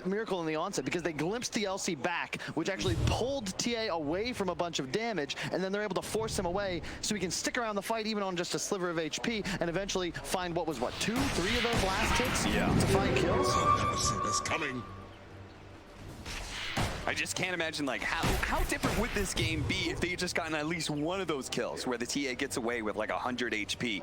[SPEAKER 5] Miracle in the onset, because they glimpsed the LC back, which actually pulled TA away from a bunch of damage, and then they're able to force him away so he can stick around the fight even on just a sliver of HP and eventually find what was, 2, 3 of those last hits to find kills?
[SPEAKER 6] It's coming.
[SPEAKER 1] I just can't imagine, like, how different would this game be if they had just gotten at least one of those kills where the TA gets away with like 100 HP.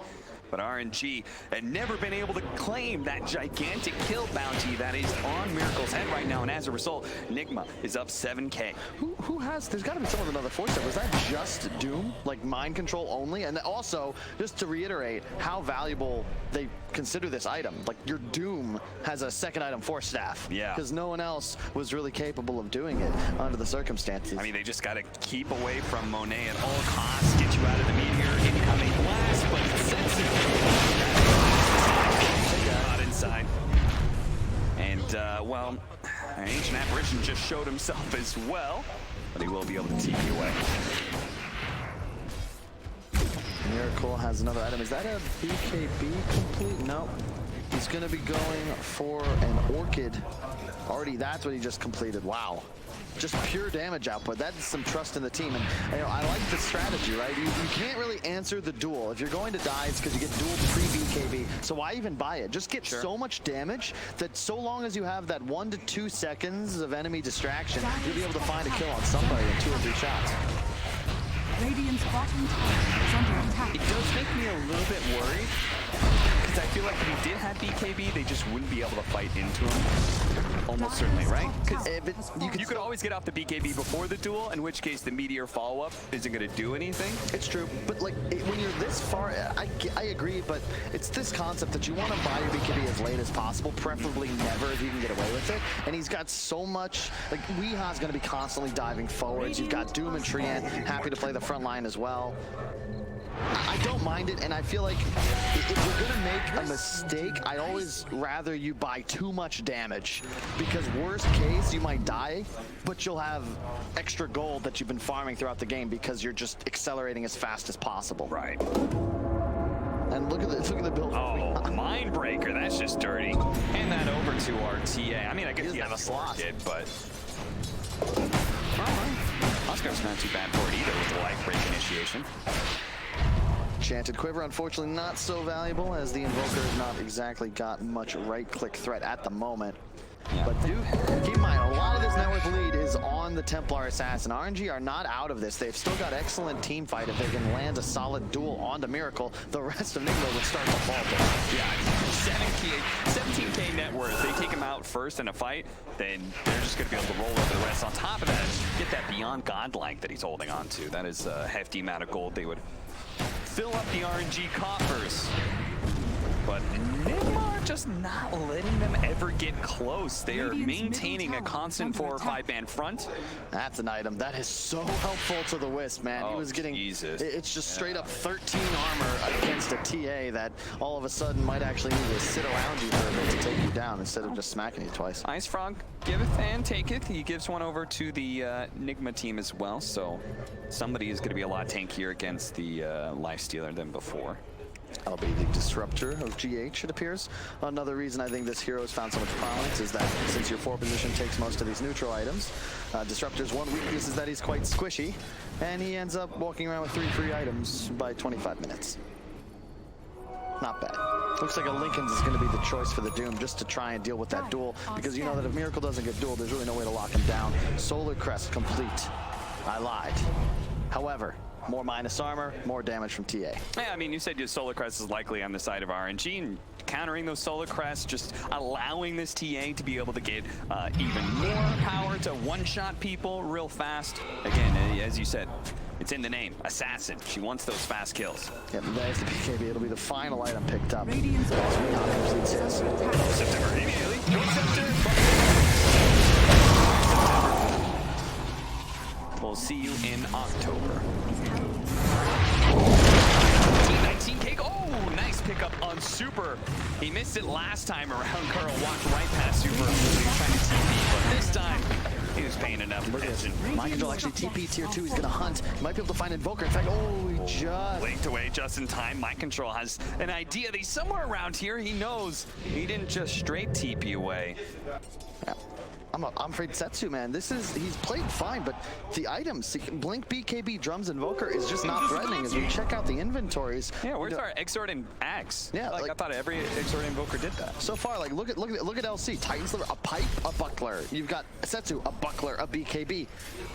[SPEAKER 1] But RNG had never been able to claim that gigantic kill bounty that is on Miracle's head right now, and as a result, Nigma is up 7K.
[SPEAKER 5] Who has, there's got to be someone with another force step. Was that just Doom? Like mind control only? And also, just to reiterate how valuable they consider this item. Like your Doom has a second item force staff.
[SPEAKER 1] Yeah.
[SPEAKER 5] Because no one else was really capable of doing it under the circumstances.
[SPEAKER 1] I mean, they just got to keep away from Monet at all costs, get you out of the meteor, incoming blast, but it's sensitive. Not inside. And, well, an ancient apparition just showed himself as well, but he will be able to TP away.
[SPEAKER 5] Miracle has another item. Is that a BKB complete? No. He's going to be going for an Orchid. Already, that's what he just completed. Wow. Just pure damage output. That's some trust in the team. And you know, I like the strategy, right? You can't really answer the duel. If you're going to die, it's because you get dueled pre-BKB. So why even buy it? Just get so much damage that so long as you have that 1 to 2 seconds of enemy distraction, you'll be able to find a kill on somebody in 2 or 3 shots.
[SPEAKER 7] Radiant's bottom tower is under attack.
[SPEAKER 1] It does make me a little bit worried, because I feel like if he did have BKB, they just wouldn't be able to fight into him. Almost certainly, right? Because you could always get off the BKB before the duel, in which case the meteor follow-up isn't going to do anything.
[SPEAKER 5] It's true, but like when you're this far, I agree, but it's this concept that you want to buy your BKB as late as possible, preferably never if you can get away with it. And he's got so much, like Weeha's going to be constantly diving forwards. You've got Doom and Trian happy to play the front line as well. I don't mind it, and I feel like if you're gonna make a mistake, I'd always rather you buy too much damage, because worst case, you might die, but you'll have extra gold that you've been farming throughout the game because you're just accelerating as fast as possible.
[SPEAKER 1] Right.
[SPEAKER 5] And look at the build.
[SPEAKER 1] Oh, Mindbreaker, that's just dirty. Hand that over to our TA. I mean, I guess he has a slot, but... Oscar's not too bad for it either with the life break initiation.
[SPEAKER 5] Enchanted Quiver, unfortunately not so valuable, as the Invoker has not exactly got much right-click threat at the moment. Yeah. But keep in mind, a lot of this net worth lead is on the Templar Assassin. RNG are not out of this. They've still got excellent team fight. If they can land a solid duel onto Miracle, the rest of Nigma would start to falter.
[SPEAKER 1] Yeah, 17K net worth. They take him out first in a fight, then they're just going to be able to roll over the rest. On top of that, get that beyond godlike that he's holding on to. That is a hefty amount of gold. They would fill up the RNG coffers. But Nigma are just not letting them ever get close. They are maintaining a constant 4 or 5 man front.
[SPEAKER 5] That's an item that is so helpful to the Wisp, man. He was getting, it's just straight up 13 armor against a TA that all of a sudden might actually need to sit around you for a bit to take you down instead of just smacking you twice.
[SPEAKER 1] Ice Frog giveth and taketh. He gives one over to the Nigma team as well, so somebody is going to be a lot tankier against the Lifestealer than before.
[SPEAKER 5] That'll be the disruptor of GH, it appears. Another reason I think this hero has found so much prominence is that since your 4 position takes most of these neutral items, Disruptor's one weakness is that he's quite squishy, and he ends up walking around with 3 free items by 25 minutes. Not bad. Looks like a Lincoln's is going to be the choice for the Doom just to try and deal with that duel, because you know that if Miracle doesn't get dueled, there's really no way to lock him down. Solar Crest complete. I lied. However, more minus armor, more damage from TA.
[SPEAKER 1] Yeah, I mean, you said your Solar Crest is likely on the side of RNG, and countering those Solar Crests, just allowing this TA to be able to get even more power to one-shot people real fast. Again, as you said, it's in the name, Assassin. She wants those fast kills.
[SPEAKER 5] Yep, there's the BKB. It'll be the final item picked up.
[SPEAKER 7] Radiant's bottom tower is under attack.
[SPEAKER 1] September, immediately. Go September. We'll see you in October. 19 cake. Oh, nice pickup on Super. He missed it last time around. Curl walked right past Super. He was trying to TP, but this time he was paying enough attention.
[SPEAKER 5] Mind Control actually TP tier 2. He's going to hunt. He might be able to find Invoker. In fact, he just
[SPEAKER 1] blinked away just in time. Mind Control has an idea that he's somewhere around here. He knows he didn't just straight TP away.
[SPEAKER 5] Yeah. I'm afraid Setsu, man. He's played fine, but the items, Blink, BKB, Drums, Invoker is just not threatening as we check out the inventories.
[SPEAKER 1] Yeah, where's our Exort and Axe?
[SPEAKER 5] Yeah,
[SPEAKER 1] like I thought every Exort Invoker did that.
[SPEAKER 5] So far, like look at LC, Titan Sliver, a pipe, a buckler. You've got Setsu, a buckler, a BKB.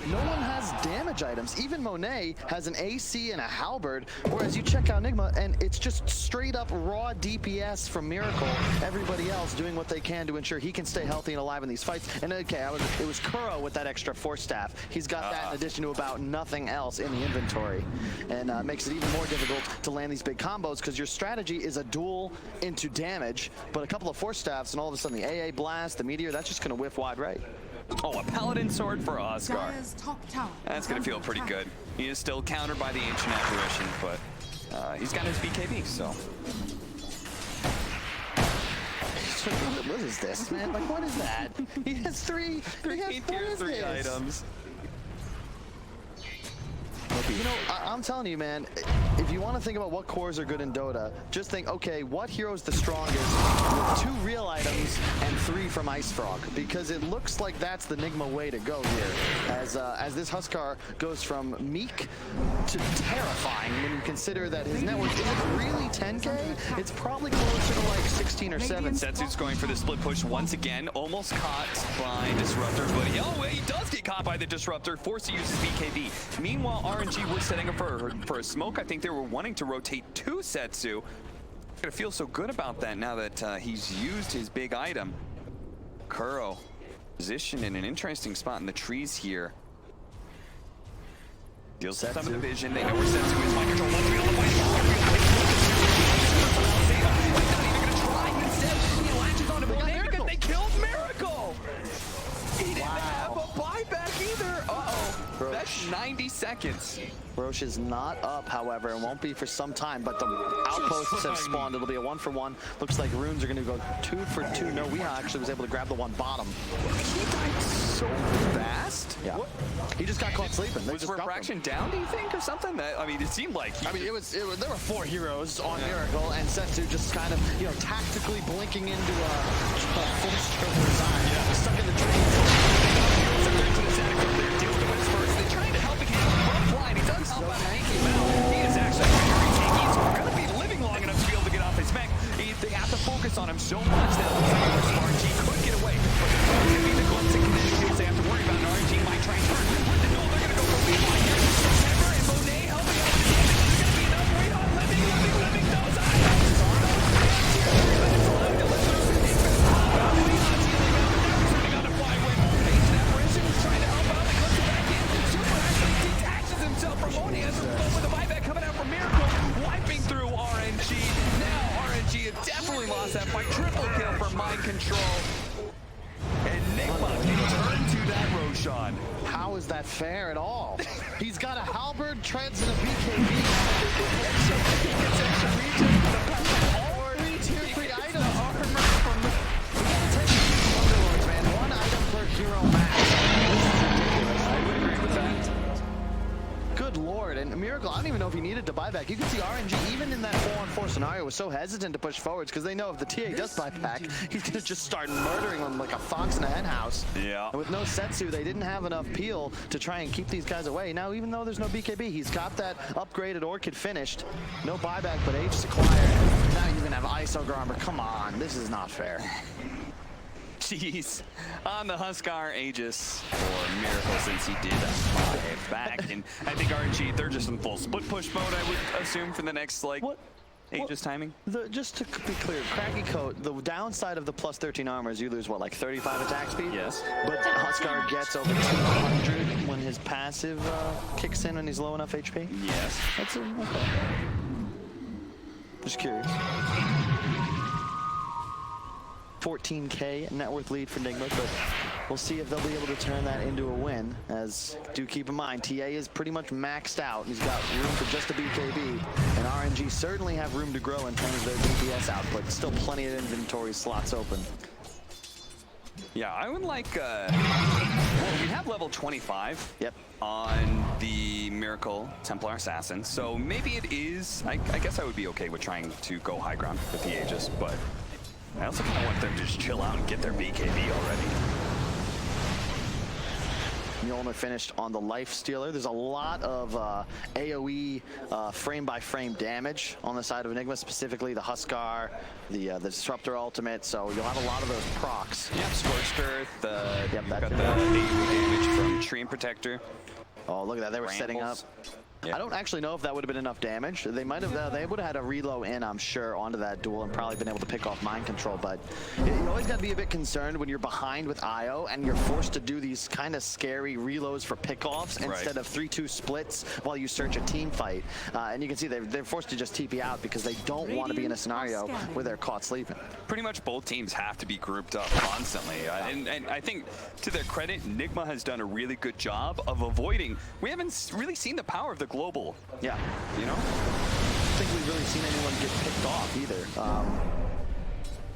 [SPEAKER 5] No one has damage items. Even Monet has an AC and a halberd, whereas you check out Nigma and it's just straight up raw DPS from Miracle. Everybody else doing what they can to ensure he can stay healthy and alive in these fights. And okay, it was Kuro with that extra Force Staff. He's got that in addition to about nothing else in the inventory. And makes it even more difficult to land these big combos because your strategy is a duel into damage, but a couple of Force Staffs and all of a sudden the AA Blast, the Meteor, that's just going to whiff wide right.
[SPEAKER 1] Oh, a Paladin Sword for Oscar.
[SPEAKER 7] Dire's top tower
[SPEAKER 1] That's going to feel pretty good. He is still countered by the Ancient Apparition, but he's got his BKB, so...
[SPEAKER 5] What is this, man? Like, what is that? He has three
[SPEAKER 1] tier 3 items.
[SPEAKER 5] You know, I'm telling you, man, if you want to think about what cores are good in Dota, just think, okay, what hero is the strongest with 2 real items and 3 from Ice Frog? Because it looks like that's the Nigma way to go here. As this Huskar goes from meek to terrifying when you consider that his network isn't really 10k, it's probably closer to like 16 or 7.
[SPEAKER 1] Setsu's going for the split push once again, almost caught by Disruptor, but he does get caught by the Disruptor, forced to use his BKB. Meanwhile, RNG was setting up for a smoke. I think they were wanting to rotate to Setsu. Gonna feel so good about that now that he's used his big item. Kuro positioned in an interesting spot in the trees here. Deals some of the vision. They know where Setsu is. Mind Control wants to be on the way. Not even gonna try. Instead, he latches onto Monet because they killed Miracle. He didn't have a buyback either. Uh-oh. That's 90 seconds.
[SPEAKER 5] Roche is not up, however, and won't be for some time, but the outposts have spawned. It'll be a 1-for-1. Looks like Runes are going to go 2-for-2. No, Weeha actually was able to grab the one bottom.
[SPEAKER 1] He died so fast.
[SPEAKER 5] Yeah. What? He just got caught sleeping.
[SPEAKER 1] Was refraction down, do you think, or something? I mean, it seemed like...
[SPEAKER 5] I mean, there were 4 heroes on Miracle, and Setsu just kind of, tactically blinking into a force stroke design. Yeah. Stuck in the tree.
[SPEAKER 1] They're trying to help again. He does help out Hanky Mel. He is actually very tanky. He's going to be living long enough to be able to get off his mech. They have to focus on him so much that RNG could get away. But it's going to be the glimpse and kinetic kills they have to worry about. And RNG might try and turn. With the null, they're going to go for Levi here. September and Monet helping out. There's going to be enough right on. Living those items. Trying to help out. They clip it back in. Super actually detaches himself from Monet as with the buyback coming out from Miracle, wiping through RNG. Now RNG has definitely lost that fight. Triple kill for Mind Control. And Nigma can turn to that Roshan.
[SPEAKER 5] How is that fair at all? He's got a halberd, treads, and a BKB. All 3 tier 3 items. Armor from the... We gotta take these Underlords, man. 1 item per hero max.
[SPEAKER 1] I would agree with that.
[SPEAKER 5] Good lord, and Miracle Miracle, I don't even know if he needed to buy back. You can see RNG, even in that 4-on-4 scenario, was so hesitant to push forwards because they know if the TA does buy back, he's going to just start murdering them like a fox in a hen house.
[SPEAKER 1] Yeah.
[SPEAKER 5] And with no Setsu, they didn't have enough peel to try and keep these guys away. Now, even though there's no BKB, he's got that upgraded Orchid finished. No buyback, but Aegis acquired. Now you even have ISO Gromber. Come on, this is not fair.
[SPEAKER 1] Jeez. On the Huskar Aegis for Miracle, since he did buy it back. And I think RNG, they're just in full split push mode, I would assume, for the next, like, Aegis timing.
[SPEAKER 5] Just to be clear, Cracky Coat, the downside of the plus 13 armor is you lose, what, like 35 attack speed?
[SPEAKER 1] Yes.
[SPEAKER 5] But Huskar gets over 200 when his passive kicks in when he's low enough HP?
[SPEAKER 1] Yes.
[SPEAKER 5] That's okay. Just curious. 14K net worth lead for Nigma, but we'll see if they'll be able to turn that into a win. As, do keep in mind, TA is pretty much maxed out. He's got room for just a BKB, and RNG certainly have room to grow in terms of their DPS output. Still plenty of inventory slots open.
[SPEAKER 1] Yeah, I would like, well, we have level 25
[SPEAKER 5] Yep.
[SPEAKER 1] on the Miracle Templar Assassin, so maybe it is, I guess I would be okay with trying to go high ground with the Aegis, but I also kind of want them to just chill out and get their BKB already.
[SPEAKER 5] Mjolnir finished on the Life Stealer. There's a lot of AoE frame-by-frame damage on the side of Enigma, specifically the Huskar, the Disruptor ultimate, so you'll have a lot of those procs.
[SPEAKER 1] Yeah, Scorched Earth,
[SPEAKER 5] Yep,
[SPEAKER 1] got the AoE damage from Tree and Protector.
[SPEAKER 5] Oh, look at that, they were setting up.
[SPEAKER 1] Yeah.
[SPEAKER 5] I don't actually know if that would have been enough damage. They might have, they would have had a reload in, I'm sure, onto that duel and probably been able to pick off mind control, but you always got to be a bit concerned when you're behind with IO and you're forced to do these kind of scary reloads for pickoffs instead of 3-2 splits while you search a team fight. And you can see they're forced to just TP out because they don't want to be in a scenario where they're caught sleeping.
[SPEAKER 1] Pretty much both teams have to be grouped up constantly. And I think, to their credit, Nigma has done a really good job of avoiding. We haven't really seen the power of the global.
[SPEAKER 5] Yeah.
[SPEAKER 1] You know?
[SPEAKER 5] I don't think we've really seen anyone get picked off either.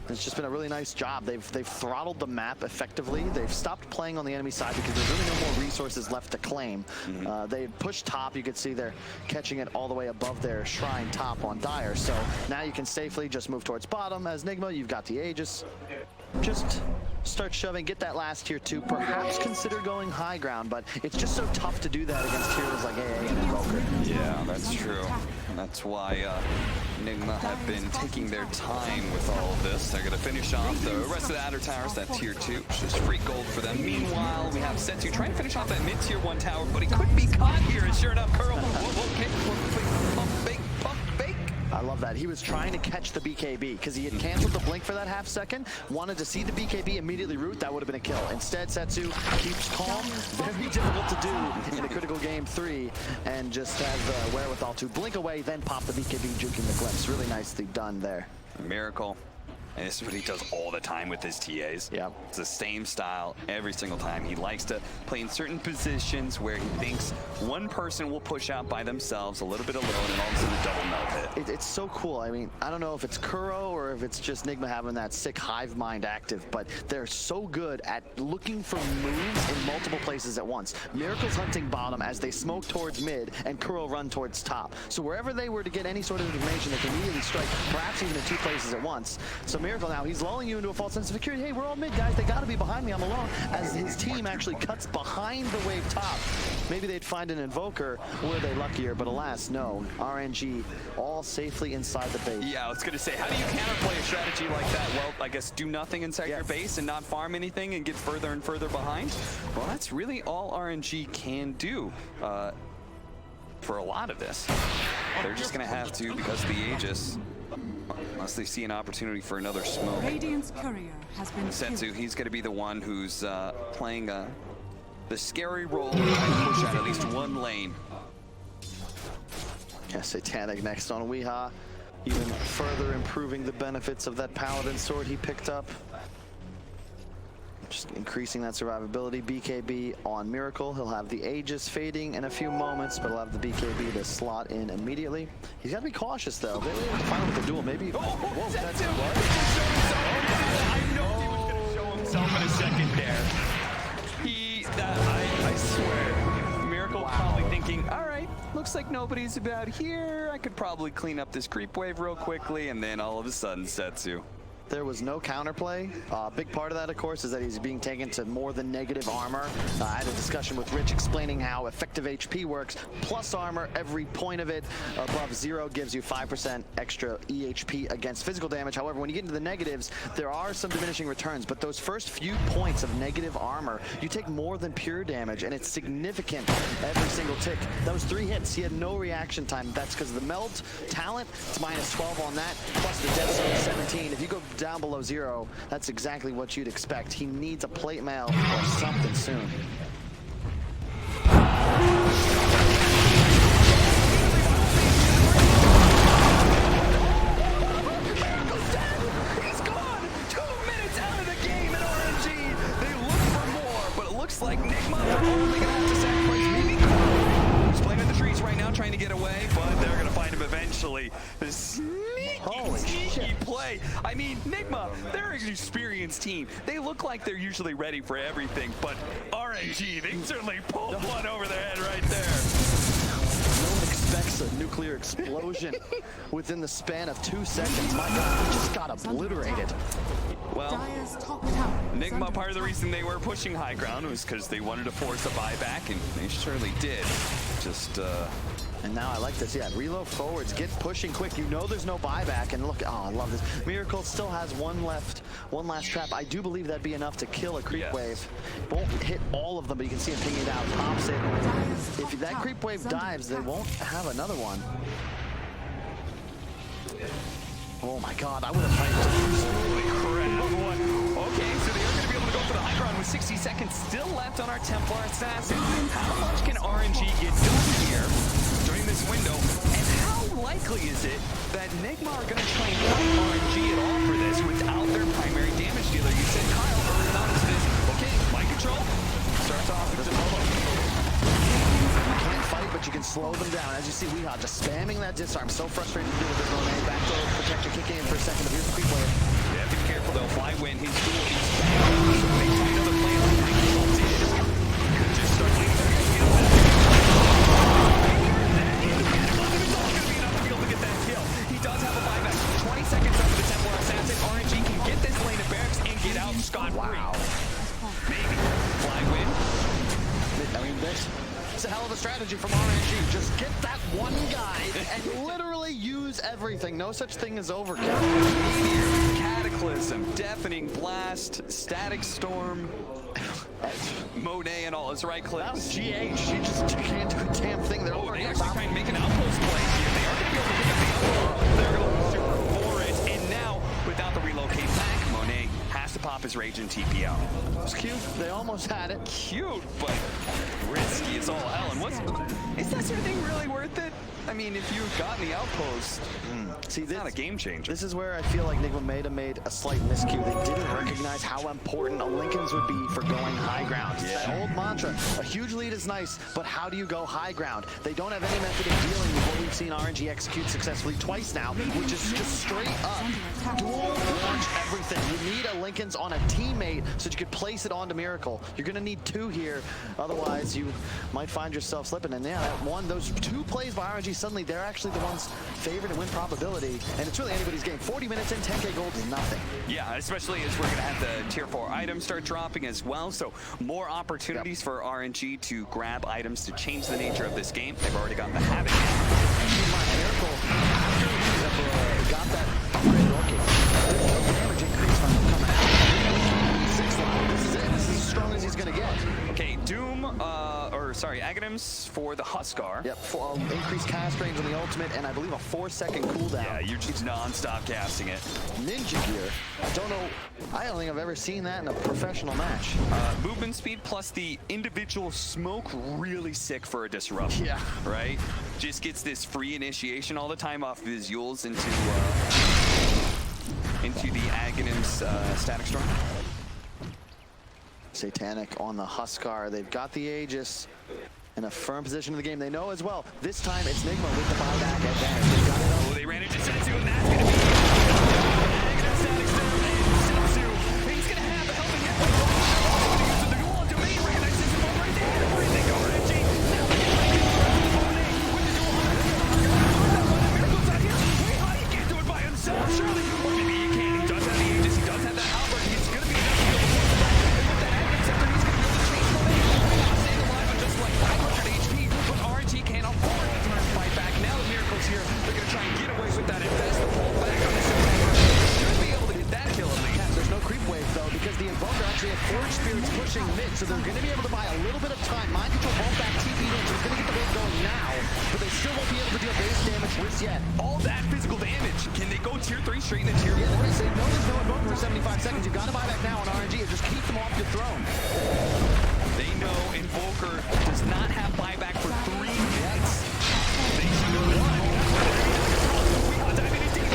[SPEAKER 5] It's just been a really nice job. They've throttled the map effectively. They've stopped playing on the enemy side because there's really no more resources left to claim. They pushed top. You could see they're catching it all the way above their shrine top on Dire. So now you can safely just move towards bottom. As Nigma, you've got the Aegis. Just start shoving, get that last tier 2, perhaps consider going high ground, but it's just so tough to do that against heroes like AA and Invoker.
[SPEAKER 1] Yeah, that's true. That's why Nigma have been taking their time with all of this. They're going to finish off the rest of the outer towers, that tier 2, which is free gold for them. Meanwhile, we have Setsu trying to finish off that mid-tier 1 tower, but he could be caught here, and sure enough, Curl, pump fake.
[SPEAKER 5] I love that. He was trying to catch the BKB because he had canceled the blink for that half second, wanted to see the BKB immediately root. That would have been a kill. Instead, Setsu keeps calm, very difficult to do in a critical game 3, and just has the wherewithal to blink away, then pop the BKB, juking the glimpse. Really nicely done there.
[SPEAKER 1] Miracle. And this is what he does all the time with his TAs.
[SPEAKER 5] Yeah.
[SPEAKER 1] It's the same style every single time. He likes to play in certain positions where he thinks one person will push out by themselves, a little bit alone, and all of a sudden double melt hit.
[SPEAKER 5] It's so cool. I mean, I don't know if it's Kuro or if it's just Nigma having that sick hive mind active, but they're so good at looking for moves in multiple places at once. Miracle's hunting bottom as they smoke towards mid, and Kuro run towards top. So wherever they were to get any sort of information, they can immediately strike, perhaps even in 2 places at once. So Miracle now, he's lulling you into a false sense of security. Hey, we're all mid, guys. They got to be behind me. I'm alone. As his team actually cuts behind the wave top. Maybe they'd find an Invoker. Were they luckier? But alas, no. RNG all safely inside the base.
[SPEAKER 1] Yeah, I was going to say, how do you counterplay a strategy like that? Well, I guess do nothing inside your base and not farm anything and get further and further behind? Well, that's really all RNG can do for a lot of this. They're just going to have to, because of the Aegis, unless they see an opportunity for another smoke.
[SPEAKER 7] Radiant's courier has been
[SPEAKER 1] Setsu, he's going to be the one who's playing the scary role and push out at least one lane.
[SPEAKER 5] Yeah, Satanic next on Weeha, even further improving the benefits of that Paladin sword he picked up. Just increasing that survivability. BKB on Miracle. He'll have the Aegis fading in a few moments, but he'll have the BKB to slot in immediately. He's got to be cautious, though. They're able to find him with the duel. Maybe. Whoa, that's what?
[SPEAKER 1] I know he was going to show himself in a second there. I swear, Miracle probably thinking, all right, looks like nobody's about here. I could probably clean up this creep wave real quickly, and then all of a sudden, Setsu.
[SPEAKER 5] There was no counterplay. A big part of that, of course, is that he's being taken to more than negative armor. I had a discussion with Rich explaining how effective HP works. Plus armor, every point of it above 0 gives you 5% extra EHP against physical damage. However, when you get into the negatives, there are some diminishing returns, but those first few points of negative armor, you take more than pure damage, and it's significant every single tick. Those 3 hits, he had no reaction time. That's because of the meld talent. It's minus 12 on that, plus the death zone 17. If you go down below 0, that's exactly what you'd expect. He needs a plate mail or something soon.
[SPEAKER 1] He's gone! 2 minutes out of the game in RNG! They look for more, but it looks like Nigma are only gonna have to sacrifice maybe Carl, who's playing in the trees right now trying to get away, but they're gonna find him eventually. This sneaky play. I mean, Nigma, they're an experienced team. They look like they're usually ready for everything, but RNG, they certainly pulled one over their head right there.
[SPEAKER 5] No one expects a nuclear explosion within the span of 2 seconds. My God, they just got obliterated.
[SPEAKER 1] Well,
[SPEAKER 7] Dire's top tower is
[SPEAKER 1] Nigma,
[SPEAKER 7] under
[SPEAKER 1] part of the
[SPEAKER 7] attack.
[SPEAKER 1] reason they were pushing high ground was because they wanted to force a buyback, and they surely did. Just,
[SPEAKER 5] And now I like this, yeah, reload forwards, get pushing quick. You know there's no buyback, and look, oh, I love this. Miracle still has one last trap. I do believe that'd be enough to kill a creep wave. Won't hit all of them, but you can see him pinging it out, pops it. If that creep wave dives, they won't have another one. Oh my God, I would have played
[SPEAKER 1] holy crap. Okay, so they are going to be able to go for the high ground with 60 seconds still left on our Templar Assassin. How much can RNG get done here during this window? And how likely is it that Nigma are going to try and fight RNG at all for this without their primary damage dealer? You said Kyle early on into this. Okay, mind control. Starts off with the
[SPEAKER 5] You can't fight, but you can slow them down. As you see, Weehaw just spamming that disarm. So frustrated to do with his Monet. Backdoor protector kicking in for a second, but here's the creep wave.
[SPEAKER 1] You have to be careful though. Fly win his duel. He's back. So they find another play like Michael did. Could just start leading their kill. He does have a buyback. 20 seconds under the Templar Assassin. RNG can get this lane of barracks and get out scot-free. Maybe. Fly win.
[SPEAKER 5] I mean, it's a hell of a strategy from RNG. Just get that one guy and literally use everything. No such thing as overkill.
[SPEAKER 1] Meteor, Cataclysm, Deafening Blast, Static Storm, Monet and all his right clicks.
[SPEAKER 5] That was GH. She just can't do a damn thing. They're
[SPEAKER 1] Oh, they actually try and make an outpost play here. They are going to be able to pick up the outpost. They're going to super for it. And now, without the relocate back, Monet has to pop his rage and TP out.
[SPEAKER 5] It was cute. They almost had it.
[SPEAKER 1] Cute, but risky as all hell. And is that sort of thing really worth it? I mean, if you've gotten the outpost,
[SPEAKER 5] See,
[SPEAKER 1] it's not a game changer.
[SPEAKER 5] This is where I feel like Nigma made a slight miscue. They didn't recognize how important a Lincoln's would be for going high ground. It's that old mantra. A huge lead is nice, but how do you go high ground? They don't have any method of dealing with what we've seen RNG execute successfully twice now, which is just straight up dual launch everything. You need a Lincoln's on a teammate so that you could place it onto Miracle. You're going to need 2 here. Otherwise, you might find yourself slipping. And yeah, those 2 plays by RNG, suddenly they're actually the ones favored in win probability. And it's really anybody's game. 40 minutes in, 10k gold is nothing.
[SPEAKER 1] Yeah, especially as we're going to have the tier 4 items start dropping as well. So more opportunities for RNG to grab items to change the nature of this game. They've already got the Havoc.
[SPEAKER 5] Miracle, after he got that upgrade rocket, there's no damage increase from him coming out. 6 level, this is it. This is as strong as he's going to get.
[SPEAKER 1] Okay, Doom, Aghanims for the Huskar.
[SPEAKER 5] Yep, increased cast range on the ultimate, and I believe a 4-second cooldown.
[SPEAKER 1] Yeah, you're just non-stop casting it.
[SPEAKER 5] Ninja gear. I don't think I've ever seen that in a professional match.
[SPEAKER 1] Movement speed plus the individual smoke, really sick for a disrupt.
[SPEAKER 5] Yeah.
[SPEAKER 1] Right? Just gets this free initiation all the time off of his Yules into the Aghanim's Static Storm.
[SPEAKER 5] Satanic on the Huskar. They've got the Aegis in a firm position in the game. They know as well, this time it's Nigma with the buyback advantage. They've got it up.
[SPEAKER 1] Oh, they ran into Setsu, and that's going to be Aghanim Static Storm, and Setsu, he's going to have a helping hand. So the duel on domain recognizes him right there. Everything RNG. Now they get ready to grab Monet with
[SPEAKER 5] though, because the Invoker actually had Forge Spirits pushing mid, so they're going to be able to buy a little bit of time. Mind Control won't back TP in, so it's going to get the wave going now, but they still won't be able to deal base damage just yet.
[SPEAKER 1] All that physical damage. Can they go tier 3 straight into tier 4?
[SPEAKER 5] Yeah, they're going to say, no, there's no Invoker for 75 seconds. You've got to buy back now on RNG and just keep them off your throne.
[SPEAKER 1] They know Invoker does not have buyback for 3 minutes. They know one. We got diving in deep.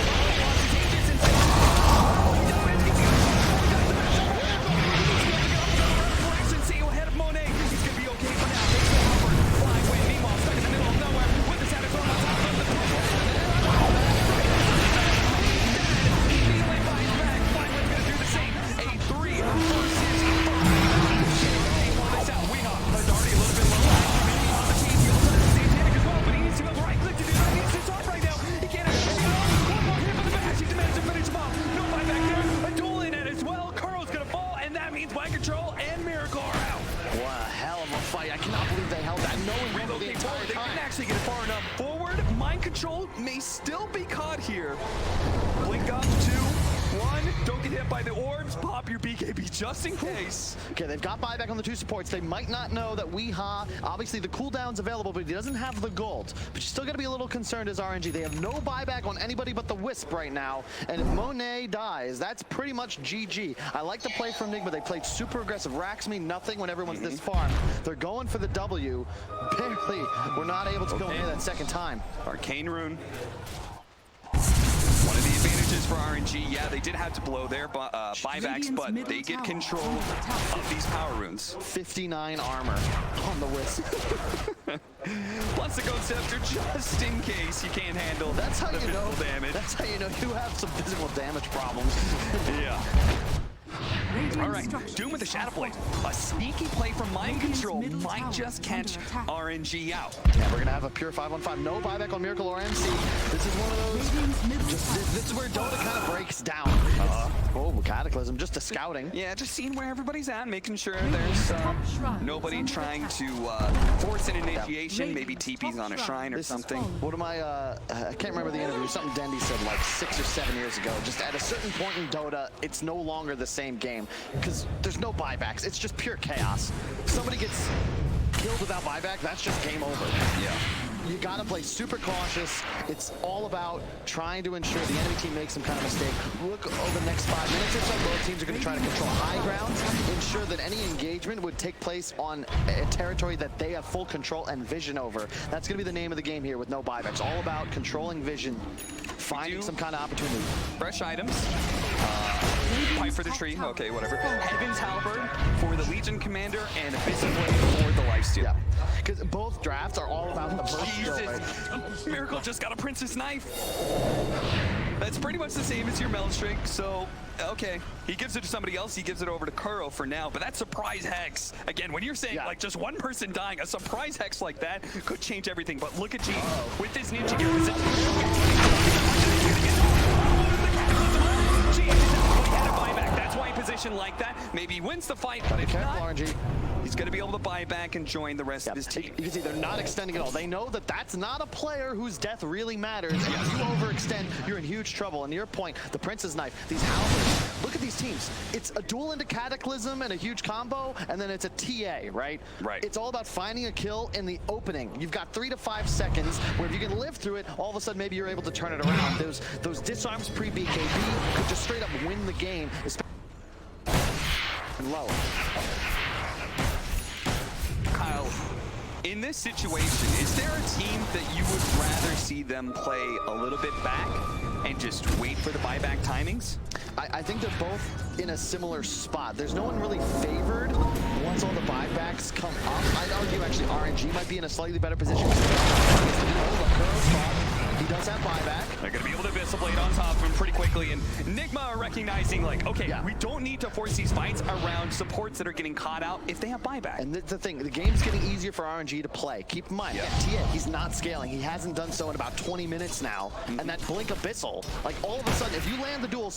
[SPEAKER 1] Ahead of Monet. He's going to be okay for now. Takes the hover. Fly away. Meanwhile, stuck in the middle of nowhere with the Saturn on top of the Fly's going to do the same. A 3 versus 5. This out. We are already a little bit low. Maybe on the team. He'll turn the same panic as well, but he needs to go right click to do that. He needs to start right now. He can't actually get off. One more hit for the bash. He demands to finish him off. No buyback there. A duel in it as well. Kuro's going to fall, and that means Mind Control and Miracle are out.
[SPEAKER 5] What a hell of a fight. I cannot believe they held that. No one the
[SPEAKER 1] Relocate
[SPEAKER 5] entire
[SPEAKER 1] forward. They
[SPEAKER 5] time.
[SPEAKER 1] didn't actually get far enough forward. Mind Control may still be caught here. Blink up, 2, 1. Don't get hit by the orbs. Pop your BKB just in case.
[SPEAKER 5] Okay, they've got buyback on the 2 supports. They might not know that Weeha, obviously the cooldown's available, but he doesn't have the gold. But you're still going to be a little concerned as RNG. They have no buyback on anybody but the Wisp right now. And if Monet dies, that's pretty much GG. I like the play from Nigma. They played super aggressive. Racks mean nothing when everyone's this far. They're going for the W. Barely. We're not able to go near that second time.
[SPEAKER 1] Arcane Rune. One of the advantages for RNG, yeah, they did have to blow their buybacks, but they get control of these power runes.
[SPEAKER 5] 59 armor on the Wisp.
[SPEAKER 1] Plus the Ghost Scepter, just in case you can't handle
[SPEAKER 5] That's how
[SPEAKER 1] the
[SPEAKER 5] you know.
[SPEAKER 1] physical damage.
[SPEAKER 5] That's how you know you have some physical damage problems.
[SPEAKER 1] Yeah.
[SPEAKER 7] Radiant
[SPEAKER 1] All right,
[SPEAKER 7] structures
[SPEAKER 1] Doom with the Shadow
[SPEAKER 7] are
[SPEAKER 1] Blade.
[SPEAKER 7] fortified.
[SPEAKER 1] A sneaky play from Mind
[SPEAKER 7] Radiant's
[SPEAKER 1] Control
[SPEAKER 7] middle
[SPEAKER 1] might
[SPEAKER 7] tower
[SPEAKER 1] just
[SPEAKER 7] is
[SPEAKER 1] catch
[SPEAKER 7] under attack.
[SPEAKER 1] RNG out.
[SPEAKER 5] Yeah, we're gonna have a pure 5-on-5. No buyback on Miracle or MC. This is one of those.
[SPEAKER 7] Radiant's middle tower
[SPEAKER 5] This is where Dota kind of breaks down. Oh, Cataclysm, just a scouting.
[SPEAKER 1] Yeah, just seeing where everybody's at, making sure there's nobody trying to force an initiation. Maybe TP's on a shrine or something.
[SPEAKER 5] One of my, I can't remember the interview, something Dendy said like 6 or 7 years ago. Just at a certain point in Dota, it's no longer the same game because there's no buybacks. It's just pure chaos. If somebody gets killed without buyback, that's just game over.
[SPEAKER 1] Yeah.
[SPEAKER 5] You gotta play super cautious. It's all about trying to ensure the enemy team makes some kind of mistake. Look over the next 5 minutes or so, both teams are gonna try to control high grounds, ensure that any engagement would take place on a territory that they have full control and vision over. That's gonna be the name of the game here with no buybacks. All about controlling vision, finding some kind of opportunity.
[SPEAKER 1] Fresh items. Pipe for the tree. Okay, whatever. Heaven's Halberd for the Legion Commander and Abyssal Blade for the Lifesteal.
[SPEAKER 5] Yeah, because both drafts are all about the versatile.
[SPEAKER 1] Jesus. Miracle just got a Princess Knife. That's pretty much the same as your Meldstring, so, okay. He gives it to somebody else, he gives it over to Kuro for now, but that surprise hex, again, when you're saying like just one person dying, a surprise hex like that could change everything, but look at G with this Ninja Gear position. That's why he positioned like that. Maybe he wins the fight, but if not,
[SPEAKER 5] RNG.
[SPEAKER 1] he's going to be able to buy back and join the rest of his team.
[SPEAKER 5] You can see they're not extending at all. They know that that's not a player whose death really matters. And if you overextend, you're in huge trouble. And to your point, the Prince's Knife, these halberds, look at these teams. It's a duel into Cataclysm and a huge combo, and then it's a TA, right?
[SPEAKER 1] Right.
[SPEAKER 5] It's all about finding a kill in the opening. You've got 3 to 5 seconds where if you can live through it, all of a sudden maybe you're able to turn it around. Those disarms pre-BKB could just straight up win the game. And low.
[SPEAKER 1] Kyle, in this situation, is there a team that you would rather see them play a little bit back and just wait for the buyback timings?
[SPEAKER 5] I think they're both in a similar spot. There's no one really favored once all the buybacks come up. I'd argue actually RNG might be in a slightly better position. He does have buyback.
[SPEAKER 1] They're going to be able to Abyssal Blade on top of him pretty quickly, and Nigma are recognizing, like, okay, we don't need to force these fights around supports that are getting caught out if they have buyback.
[SPEAKER 5] And the thing, the game's getting easier for RNG to play. Keep in mind, TA, he's not scaling. He hasn't done so in about 20 minutes now. And that Blink Abyssal, like all of a sudden, if you land the duel,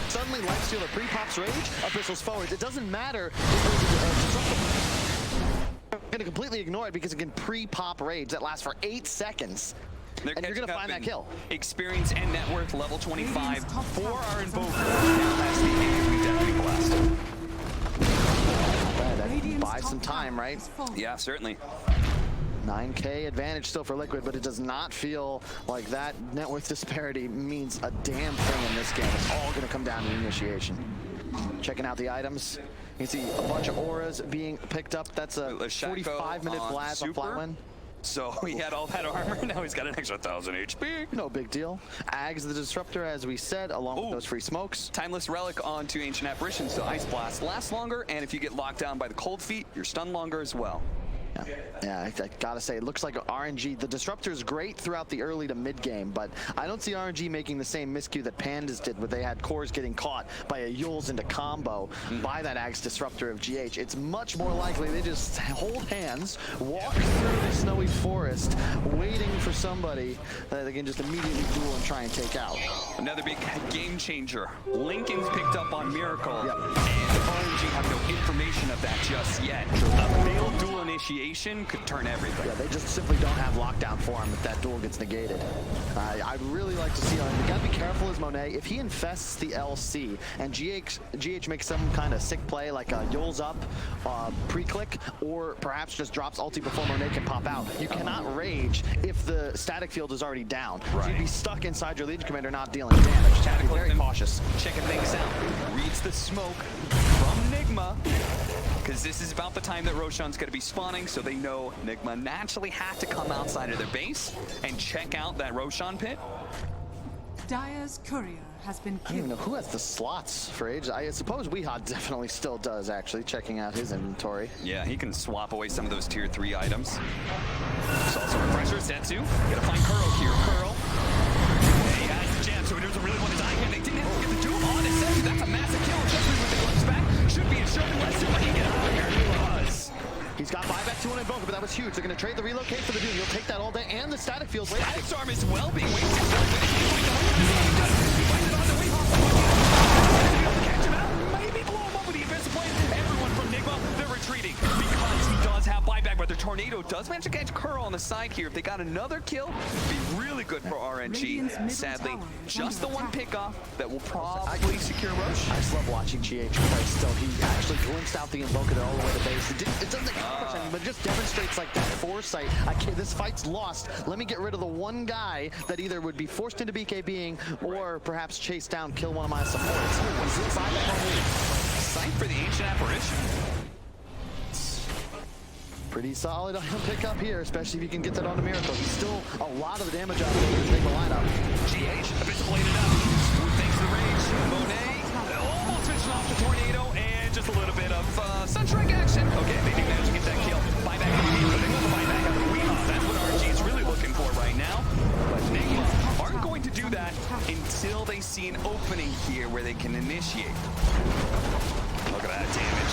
[SPEAKER 5] suddenly Lifestealer pre-pops Rage, Abyssal's forwards. It doesn't matter if I'm going to completely ignore it because it can pre-pop Rage that lasts for 8 seconds. And you're going to find that kill.
[SPEAKER 1] Experience and net worth level 25 for our Invoker. Now that's the AoE Deathly Blast.
[SPEAKER 5] time, right?
[SPEAKER 1] Yeah, certainly.
[SPEAKER 5] 9K advantage still for Liquid, but it does not feel like that net worth disparity means a damn thing in this game. It's all going to come down to the initiation. Checking out the items. You can see a bunch of auras being picked up. That's a 45-minute blast on Flatwind.
[SPEAKER 1] So he had all that armor, now he's got an extra 1,000 HP.
[SPEAKER 5] No big deal. Ags the Disruptor, as we said, along with those free smokes.
[SPEAKER 1] Timeless Relic onto Ancient Apparition, so Ice Blast lasts longer, and if you get locked down by the Cold Feet, you're stunned longer as well.
[SPEAKER 5] Yeah, I gotta say, it looks like RNG, the Disruptor is great throughout the early to mid game, but I don't see RNG making the same miscue that Pandas did, where they had cores getting caught by a Yules into combo by that Axe Disruptor of GH. It's much more likely they just hold hands, walk through the snowy forest, waiting for somebody that they can just immediately duel and try and take out.
[SPEAKER 1] Another big game changer. Lincoln's picked up on Miracle,
[SPEAKER 5] Yep.
[SPEAKER 1] and RNG have no information of that just yet. A failed duel initiation could turn everything.
[SPEAKER 5] Yeah, they just simply don't have lockdown for him if that duel gets negated. I'd really like to see, you gotta be careful as Monet. If he infests the LC and GH makes some kind of sick play like a Yules up, pre-click, or perhaps just drops ulti before Monet can pop out, you cannot rage if the static field is already down. So you'd be stuck inside your Legion Commander not dealing damage. So be very cautious.
[SPEAKER 1] Checking things out. Reads the smoke from Nigma, because this is about the time that Roshan's going to be spawning, so they know Nigma naturally had to come outside of their base and check out that Roshan pit.
[SPEAKER 7] Dire's courier has been
[SPEAKER 5] I don't even
[SPEAKER 7] killed.
[SPEAKER 5] know who has the slots for Age. I suppose Weehawk definitely still does, actually, checking out his inventory.
[SPEAKER 1] Yeah, he can swap away some of those tier 3 items. There's also Refresher, Zetsu. Gotta find Curl here. Curl. He has the jam, so he doesn't really want to die here. They didn't have to get the Doom on it. Zetsu, that's a massive kill. Just with the glimpse back. Should be a show. Let's see what he can get out of here. He was.
[SPEAKER 5] He's got buyback to an Invoker, but that was huge. They're going to trade the relocate for the Doom. He'll take that all day, and the static fields later.
[SPEAKER 1] Static Storm is well being wasted. He finds it on the way home. Catch him out. Maybe blow him up with the offensive play. Everyone from Nigma, they're retreating because he does have buyback, but the Tornado does manage to catch Curl on the side here. If they got another kill, it'd be really good for RNG. Sadly, just the one pickoff that will probably secure Roche.
[SPEAKER 5] I just love watching GH play still. He actually glimpsed out the Invoker all the way to base. It doesn't accomplish anything, but it just demonstrates like that foresight. This fight's lost. Let me get rid of the one guy that either would be forced into BKBing or perhaps chase down, kill one of my supports.
[SPEAKER 1] Sight for the Ancient Apparition.
[SPEAKER 5] Pretty solid item pick up here, especially if you can get that on the Miracle. He's still a lot of the damage out there to take the lineup.
[SPEAKER 1] GH, a bit bladed up. Thanks to the rage. Monet almost finishing off the Tornado, and just a little bit of Sunstrike action. Okay, they do manage to get that kill. Buyback on the team, but they want the buyback out of the Weehawk. That's what RNG is really looking for right now. But Nigma aren't going to do that until they see an opening here where they can initiate. Look at that damage.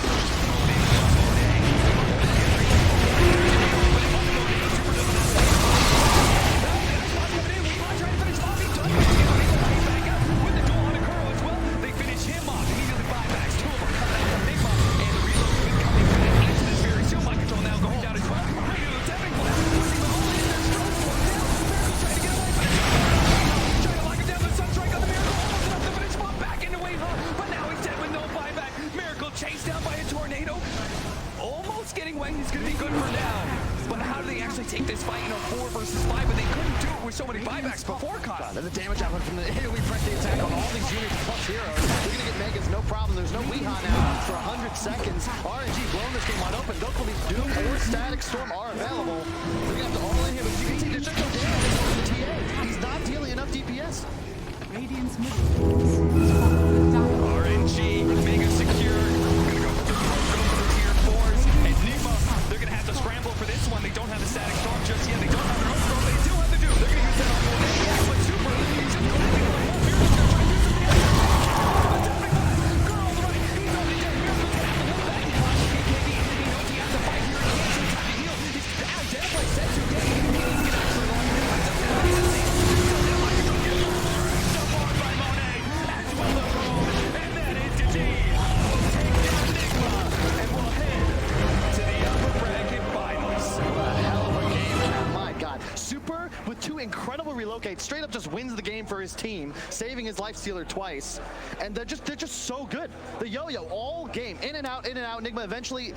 [SPEAKER 1] Chased down by a Tornado. Almost getting away. He's going to be good for now. But how do they actually take this fight in a 4 versus 5? But they couldn't do it with so many buybacks before, Kyle.
[SPEAKER 5] And the damage output from the AoE press the attack on all these units plus heroes. They're going to get Megas, no problem. There's no Weehawk now for 100 seconds. RNG blowing this game wide open. Don't believe Doom or Static Storm are available. We're going to have to all in here, but you can see there's just no damage on the TA. He's not dealing enough DPS.
[SPEAKER 7] Radiant's middle is falling down.
[SPEAKER 1] RNG, mega secure. Gonna go for the tier 4s. And Nigma, they're gonna have to scramble for this one. They don't have the Static Storm just yet. They don't have an Overthrow. They do have the Doom. They're gonna use that on Monet. But Super, he's just grabbing the whole Miracle's gonna try to do some damage. Girl's right. He's only dead. Miracle's gonna have to hold back. He watches BKB. He knows he has to fight here. He has some time to heal. He's identified Zetsu dead. He can actually run him. But doesn't have any sense. Doesn't have much to do. Support by Monet. As well the Pro. And that is GG. We'll take down Nigma. And we'll head to the upper bracket finals.
[SPEAKER 5] What a hell of a game. My God. Super, with 2 incredible relocates, straight up just wins the game for his team, saving his life stealer twice. And they're just so good. The yo-yo all game, in and out, Nigma eventually